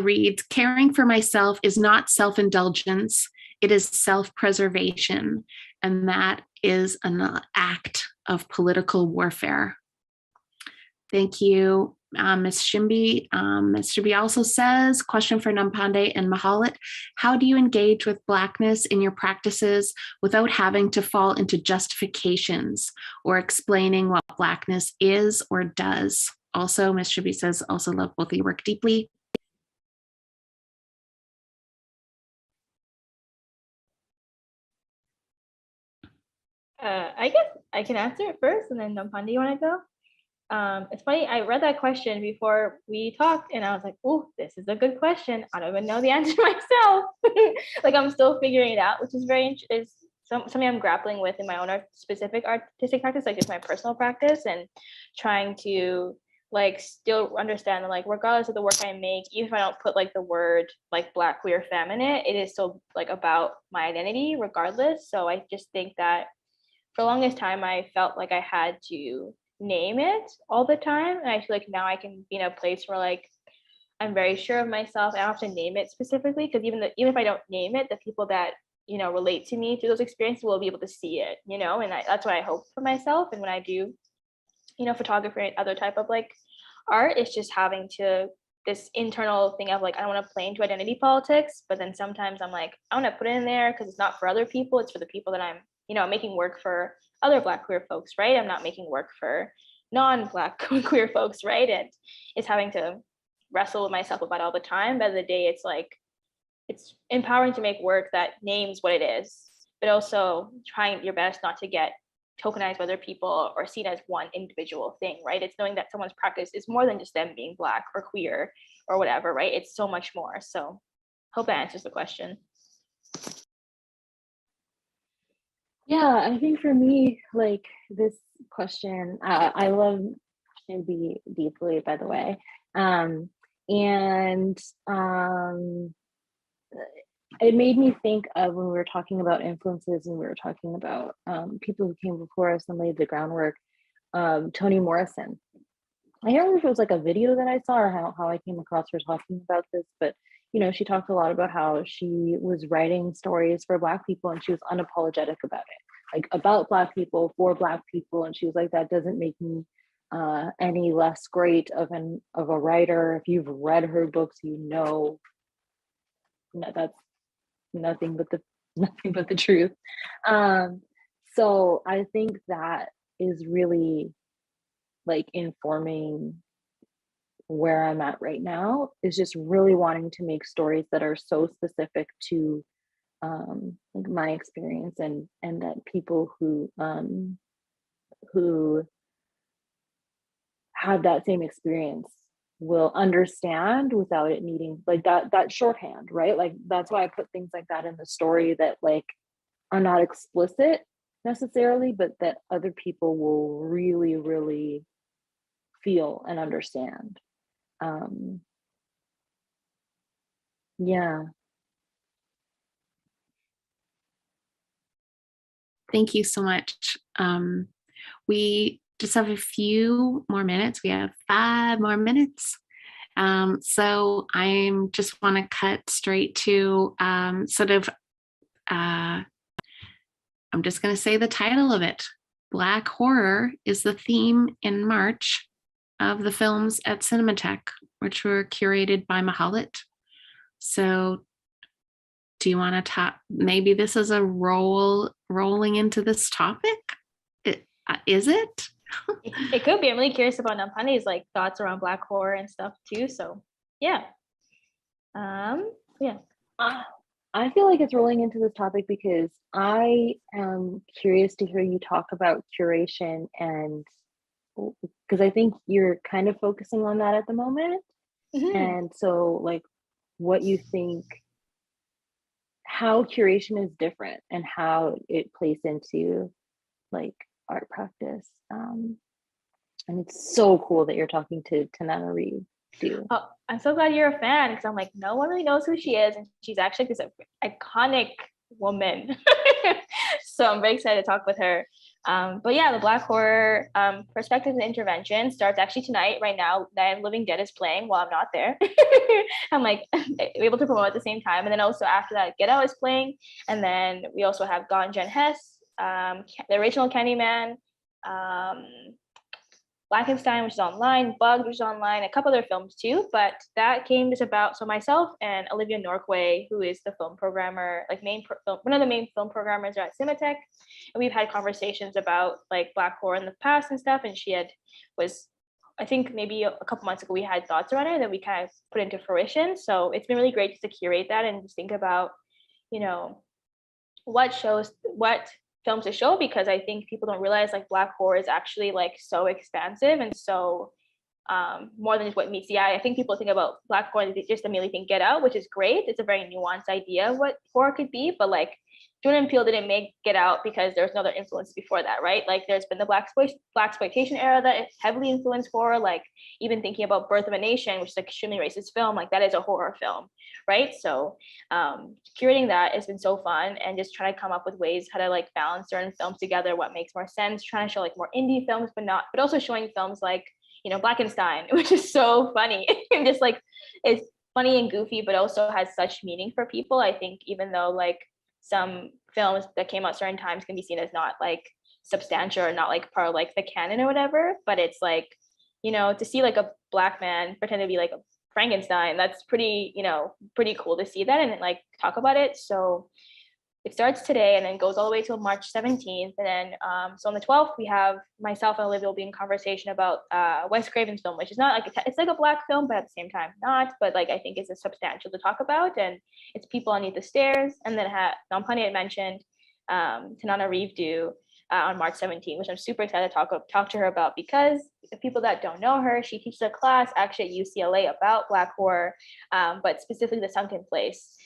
reads, "Caring for myself is not self-indulgence, it is self-preservation, and that is an act of political warfare." Thank you, Ms. Shimby. Ms. Shimby also says, question for Nampande and Mahlet, how do you engage with Blackness in your practices without having to fall into justifications or explaining what Blackness is or does? Also, Ms. Shimby says, also love both of your work deeply. I guess I can answer it first, and then Nampande, you want to go? It's funny, I read that question before we talked, and I was like, oh, this is a good question. I don't even know the answer myself. Like, I'm still figuring it out, which is something I'm grappling with in my own specific artistic practice, like just my personal practice, and trying to like still understand that, like, regardless of the work I make, even if I don't put like the word like Black, queer, femme in it, it is still like about my identity regardless. So I just think that for the longest time, I felt like I had to name it all the time. And I feel like now I can be in a place where like I'm very sure of myself. I don't have to name it specifically, because even if I don't name it, the people that, you know, relate to me through those experiences will be able to see it, you know, and that's what I hope for myself. And when I do, you know, photography and other type of like art, it's just having to this internal thing of like, I don't want to play into identity politics, but then sometimes I'm like, I want to put it in there because it's not for other people, it's for the people that I'm, you know, making work for other Black queer folks, right? I'm not making work for non-Black queer folks, right? And it's having to wrestle with myself about all the time. But at the end of the day, it's like, it's empowering to make work that names what it is, but also trying your best not to get tokenized by other people or seen as one individual thing, right? It's knowing that someone's practice is more than just them being Black or queer or whatever, right? It's so much more. So hope that answers the question. Yeah, I think for me, like this question, I love Shinbi deeply, by the way. It made me think of when we were talking about influences and we were talking about people who came before us and laid the groundwork. Toni Morrison. I can't remember if it was like a video that I saw or how I came across her talking about this, but you know, she talked a lot about how she was writing stories for Black people and she was unapologetic about it, like about Black people for Black people, and she was like, that doesn't make me any less great of a writer. If you've read her books, you know that's nothing but the truth. So I think that is really like informing where I'm at right now, is just really wanting to make stories that are so specific to like my experience, and that people who have that same experience will understand without it needing like that shorthand, right? Like that's why I put things like that in the story that like are not explicit necessarily, but that other people will really, really feel and understand. Yeah. Thank you so much. We just have a few more minutes. We have 5 more minutes. So I'm just want to cut straight to sort of, I'm just going to say the title of it. Black horror is the theme in March of the films at CINEMATHEQUE, which were curated by Mahlet. So do you want to talk? Maybe this is a rolling into this topic. Is it? It could be. I'm really curious about Nampande's like thoughts around Black horror and stuff too. So yeah. Yeah. I feel like it's rolling into this topic because I am curious to hear you talk about curation, and because I think you're kind of focusing on that at the moment. Mm-hmm. And so like what you think, how curation is different and how it plays into like art practice. And it's so cool that you're talking to TANANARIVE DUE. Oh, I'm so glad you're a fan, because I'm like, no one really knows who she is, and she's actually this iconic woman. So I'm very excited to talk with her. But yeah, the Black horror perspectives and intervention starts actually tonight, right now. That Living Dead is playing while I'm not there. I'm like able to promote at the same time. And then also after that, Get Out is playing. And then we also have Jen Hess, the original Candyman, Blackenstein, which is online, Bugged, which is online, a couple other films too. But that came just about, so myself and Olivia Norquay, who is the film programmer, like one of the main film programmers at CINEMATHEQUE, and we've had conversations about like Black horror in the past and stuff. And she was, I think maybe a couple months ago, we had thoughts around it that we kind of put into fruition. So it's been really great just to curate that and just think about, you know, what films to show, because I think people don't realize like Black horror is actually like so expansive and so more than just what meets the eye. I think people think about Black horror and they just immediately think Get Out, which is great. It's a very nuanced idea of what horror could be, but like Jordan Peele didn't make Get Out because there's no other influence before that, right? Like there's been the blaxploitation era that heavily influenced horror, like even thinking about Birth of a Nation, which is like extremely racist film, like that is a horror film, right? So curating that has been so fun, and just trying to come up with ways how to like balance certain films together, what makes more sense, trying to show like more indie films, but also showing films like, you know, Blackenstein, which is so funny and just like it's funny and goofy, but also has such meaning for people. I think even though like some films that came out certain times can be seen as not like substantial or not like part of like the canon or whatever, but it's like, you know, to see like a Black man pretend to be like a Frankenstein, that's pretty, you know, pretty cool to see that and like talk about it. So it starts today and then goes all the way till March 17th. And then, so on the 12th, we have myself and Olivia will be in conversation about Wes Craven's film, which is not like, it's like a Black film, but at the same time not, but like, I think it's a substantial to talk about, and it's People Underneath the Stairs. And then Nampande had mentioned TANANARIVE DUE on March 17th, which I'm super excited to talk to her about, because the people that don't know her, she teaches a class actually at UCLA about Black horror, but specifically the sunken place.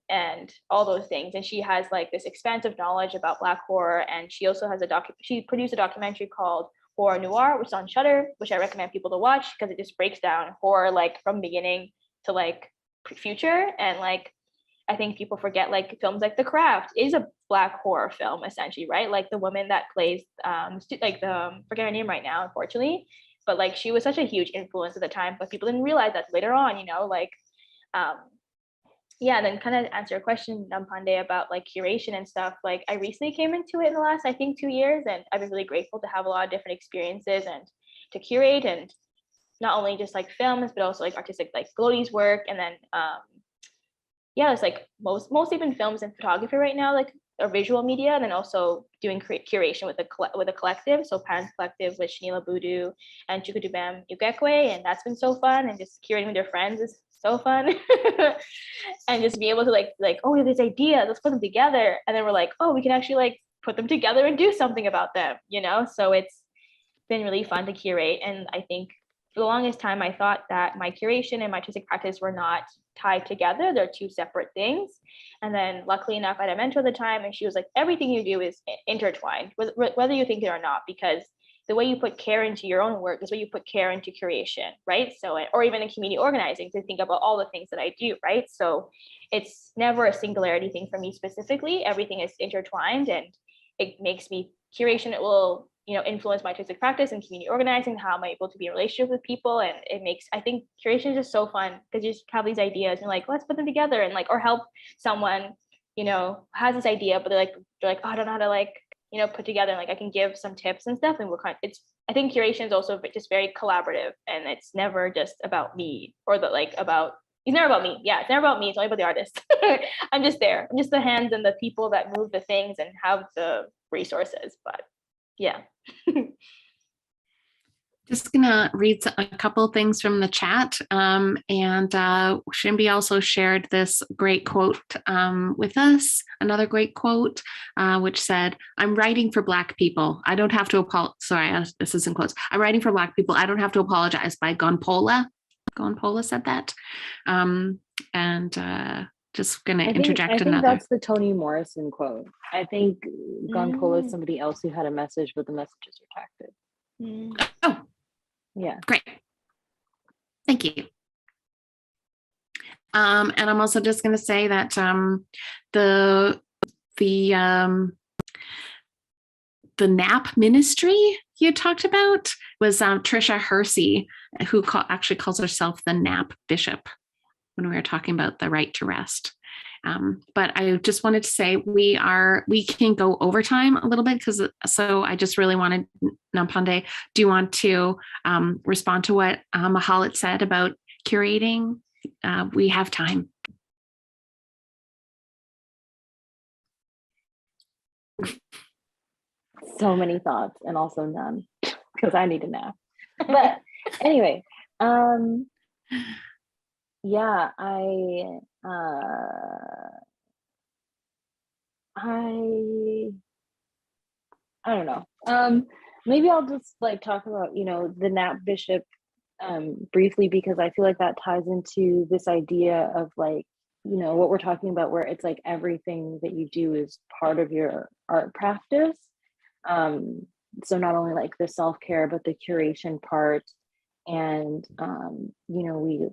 And all those things, and she has like this expansive knowledge about Black horror, and she also has she produced a documentary called Horror Noir, which is on Shudder, which I recommend people to watch, because it just breaks down horror like from beginning to like future. And like I think people forget like films like The Craft is a Black horror film essentially, right? Like the woman that plays forget her name right now, unfortunately, but like she was such a huge influence at the time, but people didn't realize that later on, you know, like yeah, and then kind of answer your question, Nampande, about like curation and stuff. Like I recently came into it in the last, I think, 2 years, and I've been really grateful to have a lot of different experiences and to curate, and not only just like films, but also like artistic, like Glodi's work. And then yeah, it's like mostly been films and photography right now, like or visual media, and then also doing curation with a collective. So Parents Collective with Shanila Budu and Chukudubam Ugekwe, and that's been so fun. And just curating with your friends is so fun. And just be able to like, oh, we have this idea, let's put them together. And then we're like, oh, we can actually like put them together and do something about them, you know? So it's been really fun to curate. And I think for the longest time, I thought that my curation and my artistic practice were not tied together. They're two separate things. And then luckily enough, I had a mentor at the time, and she was like, everything you do is intertwined, whether you think it or not, because the way you put care into your own work is what you put care into curation, right? So, or even in community organizing, to think about all the things that I do, right? So it's never a singularity thing for me specifically. Everything is intertwined, and it makes me curation. It will, you know, influence my artistic practice and community organizing, how am I able to be in relationship with people. And it makes, I think curation is just so fun, because you just have these ideas and like, let's put them together, and like, or help someone, you know, has this idea, but they're like, oh, I don't know how to like, you know, put together, and like I can give some tips and stuff. And we're kind of, it's, I think curation is also just very collaborative, and it's never just about me, or the like about, it's never about me. Yeah, it's never about me. It's only about the artist. I'm just there. I'm just the hands and the people that move the things and have the resources. But yeah. Just gonna read a couple things from the chat, and Shimby also shared this great quote with us, another great quote, which said, "I'm writing for Black people. I don't have to apologize." Sorry, this is in quotes. "I'm writing for Black people. I don't have to apologize." By Gonpola. Gonpola said that, and just gonna interject I think another. that's the Toni Morrison quote. I think Gonpola is somebody else who had a message, but the messages are retracted. Oh. Yeah. Great. Thank you. And I'm also just going to say that the NAP ministry you talked about was TRICIA HERSEY, who actually calls herself the NAP bishop, when we were talking about the right to rest. But I just wanted to say we can go overtime a little bit, so I just really wanted, Nampande, do you want to respond to what Mahlet said about curating? We have time. So many thoughts, and also none, because I need a nap. But anyway, yeah, I don't know. Maybe I'll just like talk about, you know, the NAP bishop briefly, because I feel like that ties into this idea of like, you know, what we're talking about, where it's like everything that you do is part of your art practice. So not only like the self-care, but the curation part. And, you know, we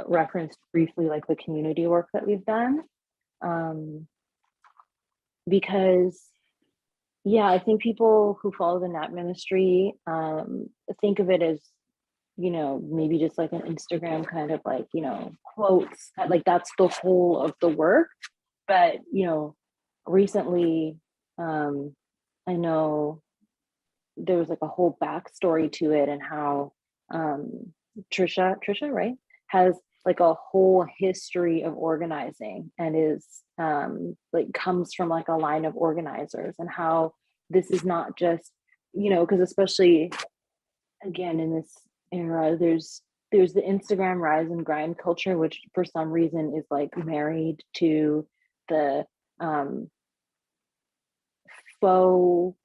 referenced briefly like the community work that we've done. Because yeah, I think people who follow the NAP ministry think of it as, you know, maybe just like an Instagram kind of like, you know, quotes, like that's the whole of the work. But, you know, recently, I know there was like a whole backstory to it, and how TRICIA, right, has like a whole history of organizing, and is like comes from like a line of organizers, and how this is not just, you know, because especially again in this era, there's the Instagram rise and grind culture, which for some reason is like married to the faux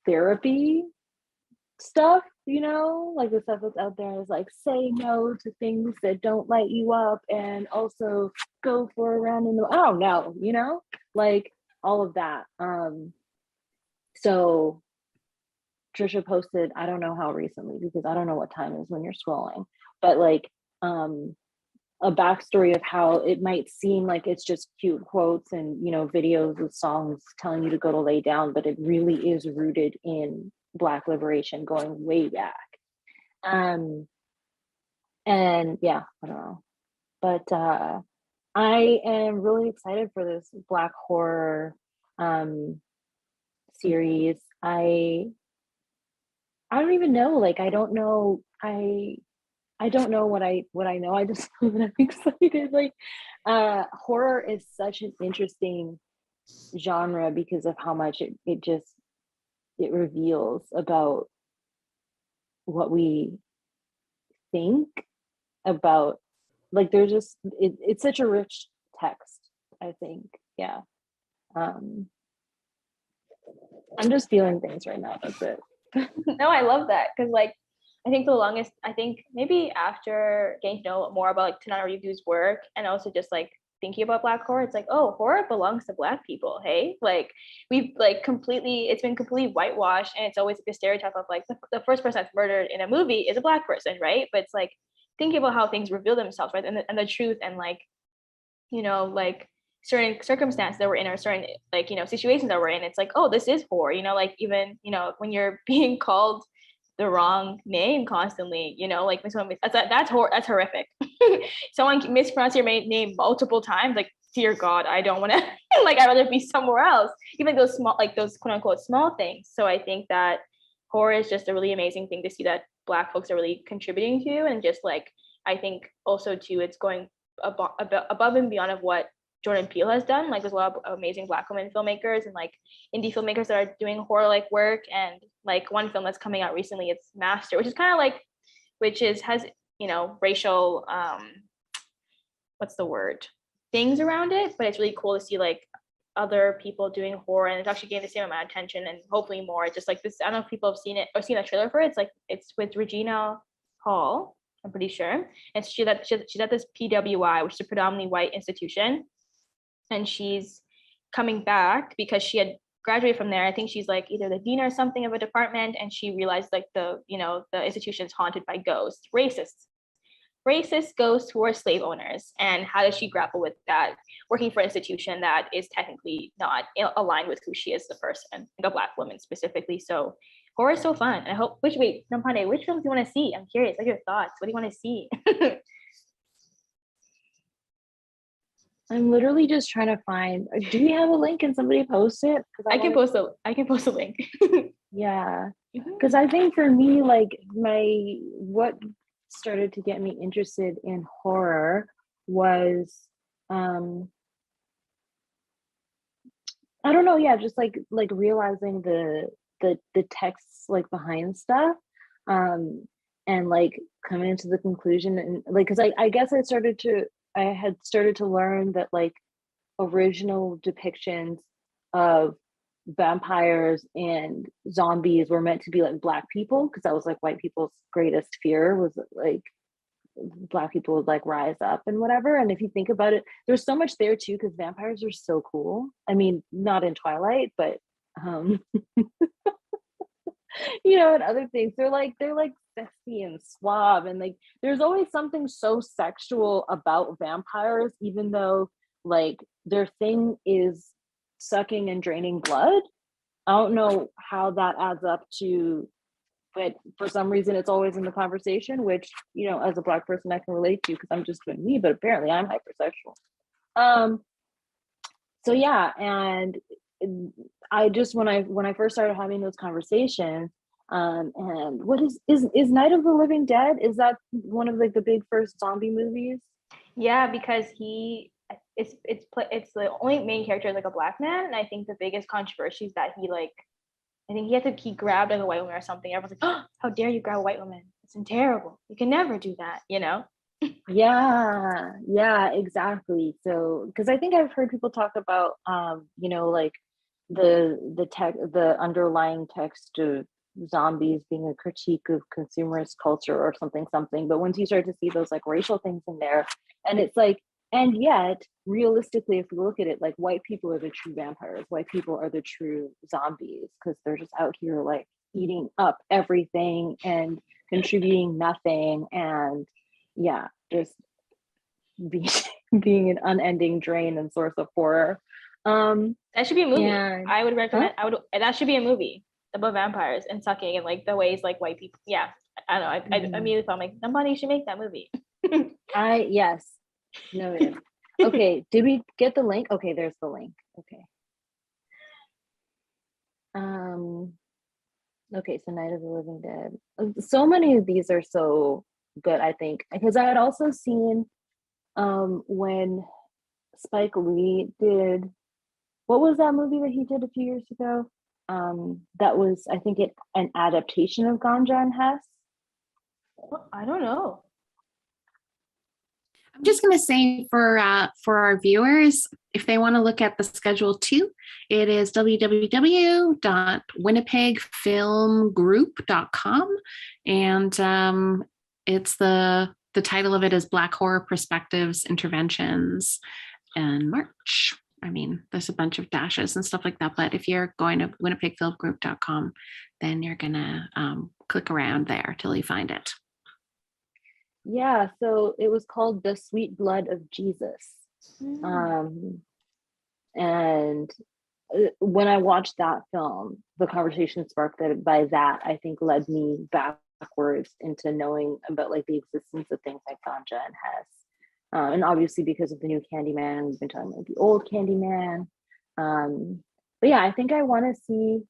therapy stuff, you know, like the stuff that's out there is like, say no to things that don't light you up, and also go for a run in the, I don't know, you know, like all of that. So TRICIA posted, I don't know how recently, because I don't know what time it is when you're scrolling, but like a backstory of how it might seem like it's just cute quotes and, you know, videos of songs telling you to go to lay down, but it really is rooted in Black liberation going way back. And yeah, I don't know, but I am really excited for this Black horror series. I don't even know, like I don't know what I know. I just know that I'm excited. Like horror is such an interesting genre because of how much it reveals about what we think about, like, there's just it's such a rich text, I think. Yeah. I'm just feeling things right now. That's it. No, I love that, because like I think the longest, I think maybe after getting to know more about like TANANARIVE DUE's work, and also just like thinking about Black horror, it's like, oh, horror belongs to Black people. Hey, like we've like completely, it's been completely whitewashed, and it's always like a stereotype of like the first person that's murdered in a movie is a Black person, right? But it's like thinking about how things reveal themselves, right? And the truth, and like, you know, like certain circumstances that we're in, or certain like, you know, situations that we're in, it's like, oh, this is horror, you know, like even, you know, when you're being called the wrong name constantly, you know, like when someone that's horrific. Someone mispronounce your name multiple times, like, dear God, I don't want to like, I'd rather be somewhere else. Even those small, like those quote unquote small things. So I think that horror is just a really amazing thing to see that Black folks are really contributing to, and just like, I think also too, it's going above and beyond of what Jordan Peele has done. Like there's a lot of amazing Black women filmmakers and like indie filmmakers that are doing horror like work. And like one film that's coming out recently, it's Master, which is kind of like, has, you know, racial what's the word, things around it, but it's really cool to see like other people doing horror, and it's actually getting the same amount of attention and hopefully more. Just like this, I don't know if people have seen it or seen the trailer for it. It's like, it's with Regina Hall, I'm pretty sure. And she's at this PWI, which is a predominantly white institution, and she's coming back because she had graduated from there. I think she's like either the dean or something of a department, and she realized like the institution's haunted by ghosts, racist ghosts who are slave owners. And how does she grapple with that, working for an institution that is technically not aligned with who she is as a person, like a Black woman specifically. So horror is so fun. And I hope, Nampande, which films do you want to see? I'm curious, what are your thoughts? What do you want to see? I'm literally just trying to find, do we have a link? Can somebody post it? I can post a link. Yeah, because I think for me, like what started to get me interested in horror was, I don't know, yeah, just like realizing the texts like behind stuff, and like coming into the conclusion, and like, because I guess I had started to learn that like original depictions of vampires and zombies were meant to be like Black people, because that was like white people's greatest fear, was like Black people would like rise up and whatever. And if you think about it, there's so much there too, because vampires are so cool. I mean, not in Twilight, but you know, and other things, they're like sexy and suave, and like there's always something so sexual about vampires, even though like their thing is sucking and draining blood. I don't know how that adds up to, but for some reason it's always in the conversation, which, you know, as a Black person I can relate to, because I'm just doing me, but apparently I'm hypersexual. So yeah, and I just, when I first started having those conversations, and what is Night of the Living Dead, is that one of like the big first zombie movies? Yeah, because it's the only main character is like a Black man, and I think the biggest controversy is that he grabbed like a white woman or something. Everyone's like, oh, how dare you grab a white woman? It's terrible. You can never do that, you know? Yeah, exactly. So because I think I've heard people talk about you know, like the underlying text of zombies being a critique of consumerist culture or something, but once you start to see those like racial things in there, and it's like, and yet realistically, if we look at it, like white people are the true vampires, white people are the true zombies, because they're just out here like eating up everything and contributing nothing, and yeah, just being an unending drain and source of horror. That should be a movie. Yeah. I would recommend. That should be a movie about vampires and sucking and like the ways like white people. Yeah, I don't know. I immediately thought like somebody should make that movie. Yes, noted. Okay, did we get the link? Okay, there's the link. Okay. Okay, so Night of the Living Dead. So many of these are so good, I think, because I had also seen when Spike Lee did, what was that movie that he did a few years ago? That was, I think, an adaptation of Ganja and Hess. I don't know. I'm just going to say for our viewers, if they want to look at the schedule too, it is www.winnipegfilmgroup.com, and it's the title of it is Black Horror Perspectives, Interventions, and March. I mean, there's a bunch of dashes and stuff like that, but if you're going to winnipegfilmgroup.com, then you're gonna click around there till you find it. Yeah, so it was called The Sweet Blood of Jesus. And when I watched that film, the conversation sparked by that, I think, led me backwards into knowing about like the existence of things like ganja and Hess. And obviously because of the new Candyman, we've been talking about the old Candyman. But yeah, I think I want to see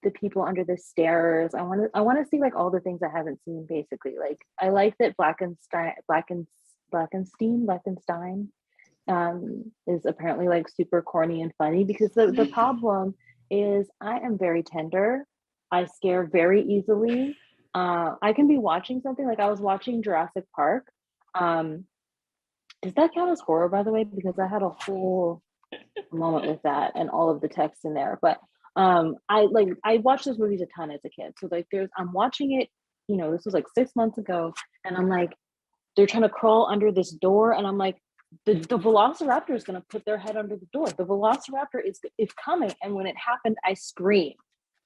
the people under the stairs. I want to see like all the things I haven't seen, basically. Like I like that Blackenstein is apparently like super corny and funny, because the problem is I am very tender. I scare very easily. I can be watching something, like I was watching Jurassic Park. Does that count as horror, by the way? Because I had a whole moment with that and all of the text in there. But I watched those movies a ton as a kid. So like I'm watching it, you know, this was like 6 months ago, and I'm like, they're trying to crawl under this door, and I'm like, the velociraptor is going to put their head under the door. The velociraptor is coming, and when it happened, I screamed.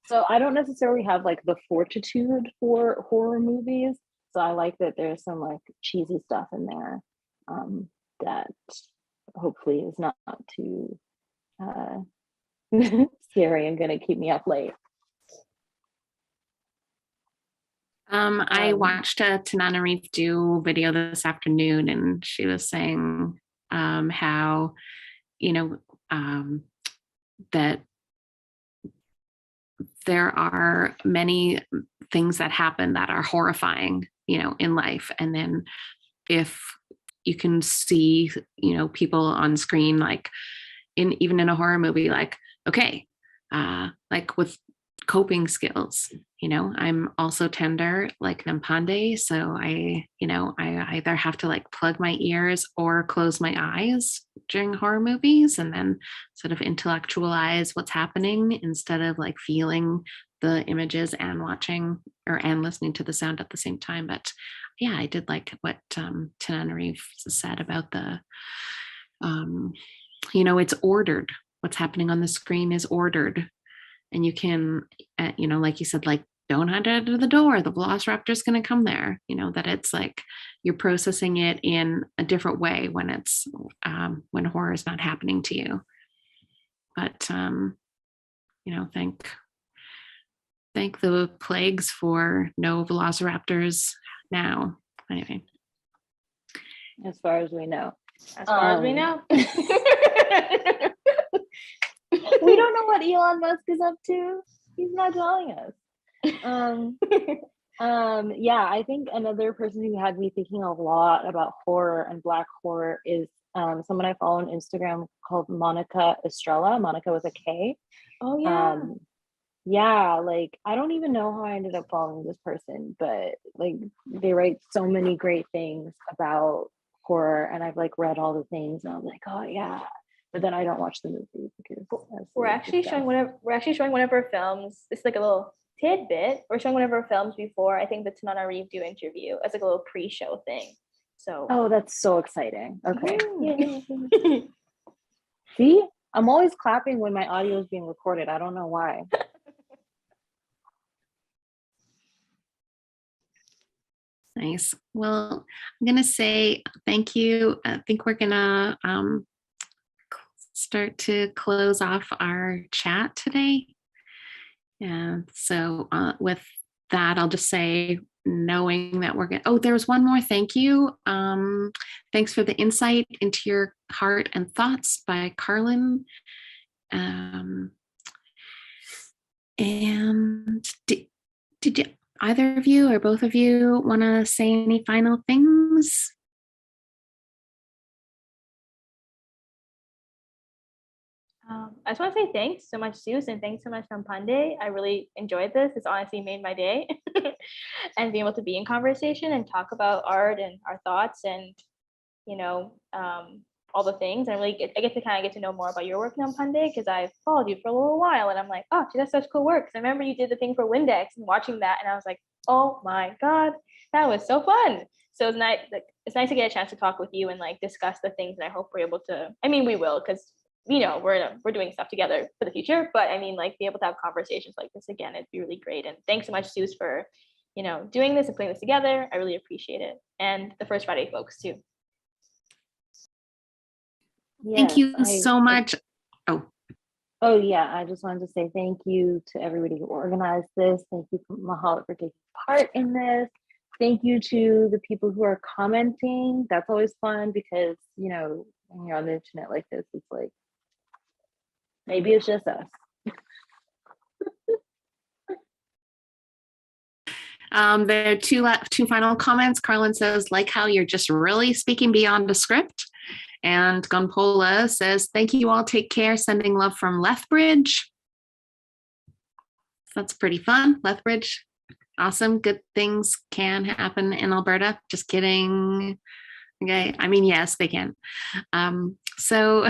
So I don't necessarily have like the fortitude for horror movies. So I like that there's some like cheesy stuff in there that hopefully is not too scary and going to keep me up late. I watched a TANANARIVE DUE video this afternoon, and she was saying how, you know, that there are many things that happen that are horrifying, you know, in life. And then if you can see, you know, people on screen, like even in a horror movie, like, okay, like with coping skills, you know, I'm also tender like Nampande. So I either have to like plug my ears or close my eyes during horror movies, and then sort of intellectualize what's happening instead of like feeling the images and watching and listening to the sound at the same time. But yeah, I did like what TANANARIVE said about the, you know, it's ordered. What's happening on the screen is ordered. And you can, you know, like you said, like, don't hide under the door. The velociraptor is going to come there. You know, that it's like you're processing it in a different way when it's, when horror is not happening to you. But, you know, thank the plagues for no velociraptors now. Anyway. As far as we know. As far as we know. We don't know what Elon Musk is up to. He's not telling us. Yeah, I think another person who had me thinking a lot about horror and Black horror is someone I follow on Instagram called Monica Estrella. Monica with a K. Oh yeah. Yeah, like I don't even know how I ended up following this person, but like they write so many great things about horror, and I've like read all the things, and I'm like, oh yeah. But then I don't watch the movie because we're actually showing one of our films. It's like a little tidbit. We're showing one of our films before, I think, the TANANARIVE DUE interview as like a little pre-show thing. So oh, that's so exciting. Okay. Yeah. See, I'm always clapping when my audio is being recorded. I don't know why. Nice. Well, I'm gonna say thank you. I think we're gonna start to close off our chat today. And so with that, I'll just say, knowing that we're going to, oh, there's one more thank you. Thanks for the insight into your heart and thoughts by Carlin. And did you, either of you or both of you want to say any final things? I just want to say thanks so much, Süss, and thanks so much, Nampande. I really enjoyed this. It's honestly made my day. And being able to be in conversation and talk about art and our thoughts. And you know, all the things. And I get to kind of get to know more about your work, Nampande, because I've followed you for a little while, and I'm like, oh, she does such cool work. Because I remember you did the thing for Windex and watching that, and I was like, oh my God, that was so fun. So it's nice, like, it's nice to get a chance to talk with you and like discuss the things. And I hope we're able to, I mean, we will, because you know, we're doing stuff together for the future, but I mean, like, be able to have conversations like this again, it'd be really great. And thanks so much, Süss, for, you know, doing this and putting this together. I really appreciate it. And the First Friday folks too. Thank you so much. Oh yeah, I just wanted to say thank you to everybody who organized this. Thank you, Mahlet, for taking part in this. Thank you to the people who are commenting. That's always fun because, you know, when you're on the internet like this, it's like, maybe it's just us. There are two final comments. Carlin says, like how you're just really speaking beyond a script. And Gunpola says, thank you all, take care, sending love from Lethbridge. That's pretty fun, Lethbridge. Awesome, good things can happen in Alberta. Just kidding. Okay, I mean, yes, they can. So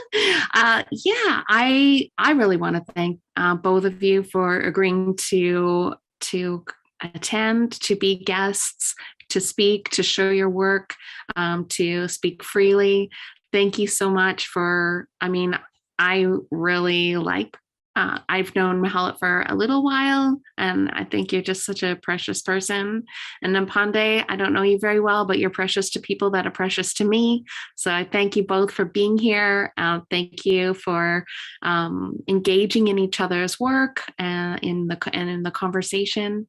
yeah, I really want to thank both of you for agreeing to attend, to be guests, to speak, to show your work, to speak freely. Thank you so much for, I mean, I really like, I've known Mahlet for a little while, and I think you're just such a precious person. And Nampande, I don't know you very well, but you're precious to people that are precious to me. So I thank you both for being here. Thank you for engaging in each other's work and in the conversation.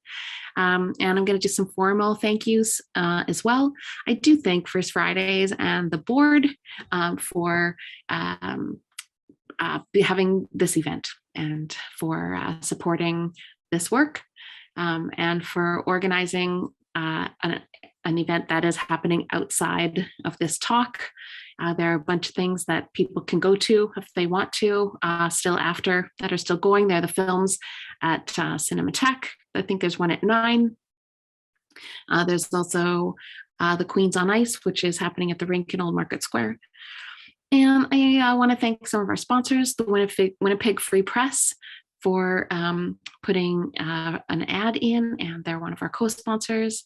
And I'm going to do some formal thank yous as well. I do thank First Fridays and the board for having this event and for supporting this work and for organizing an event that is happening outside of this talk. There are a bunch of things that people can go to if they want to still after, that are still going. There are the films at CINEMATHEQUE. I think there's one at 9. There's also the Queens on Ice, which is happening at the Rink in Old Market Square. And I want to thank some of our sponsors, the Winnipeg Free Press, for putting an ad in, and they're one of our co-sponsors.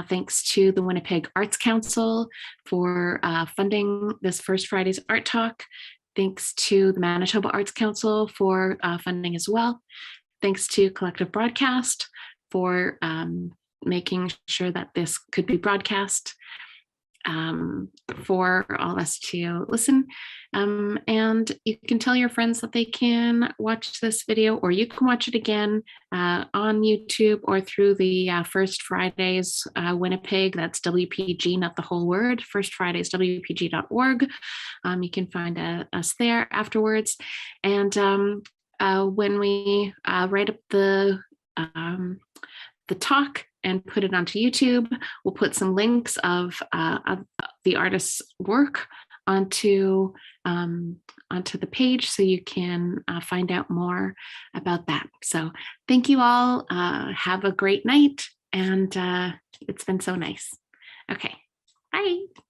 Thanks to the Winnipeg Arts Council for funding this First Friday's Art Talk. Thanks to the Manitoba Arts Council for funding as well. Thanks to Collective Broadcast for making sure that this could be broadcast for all of us to listen. And you can tell your friends that they can watch this video, or you can watch it again on YouTube or through the First Fridays Winnipeg. That's WPG, not the whole word. First Fridays, WPG.org. You can find us there afterwards. And when we write up the talk and put it onto YouTube, we'll put some links of the artist's work onto the page, so you can find out more about that. So thank you all. Have a great night, and it's been so nice. Okay, bye.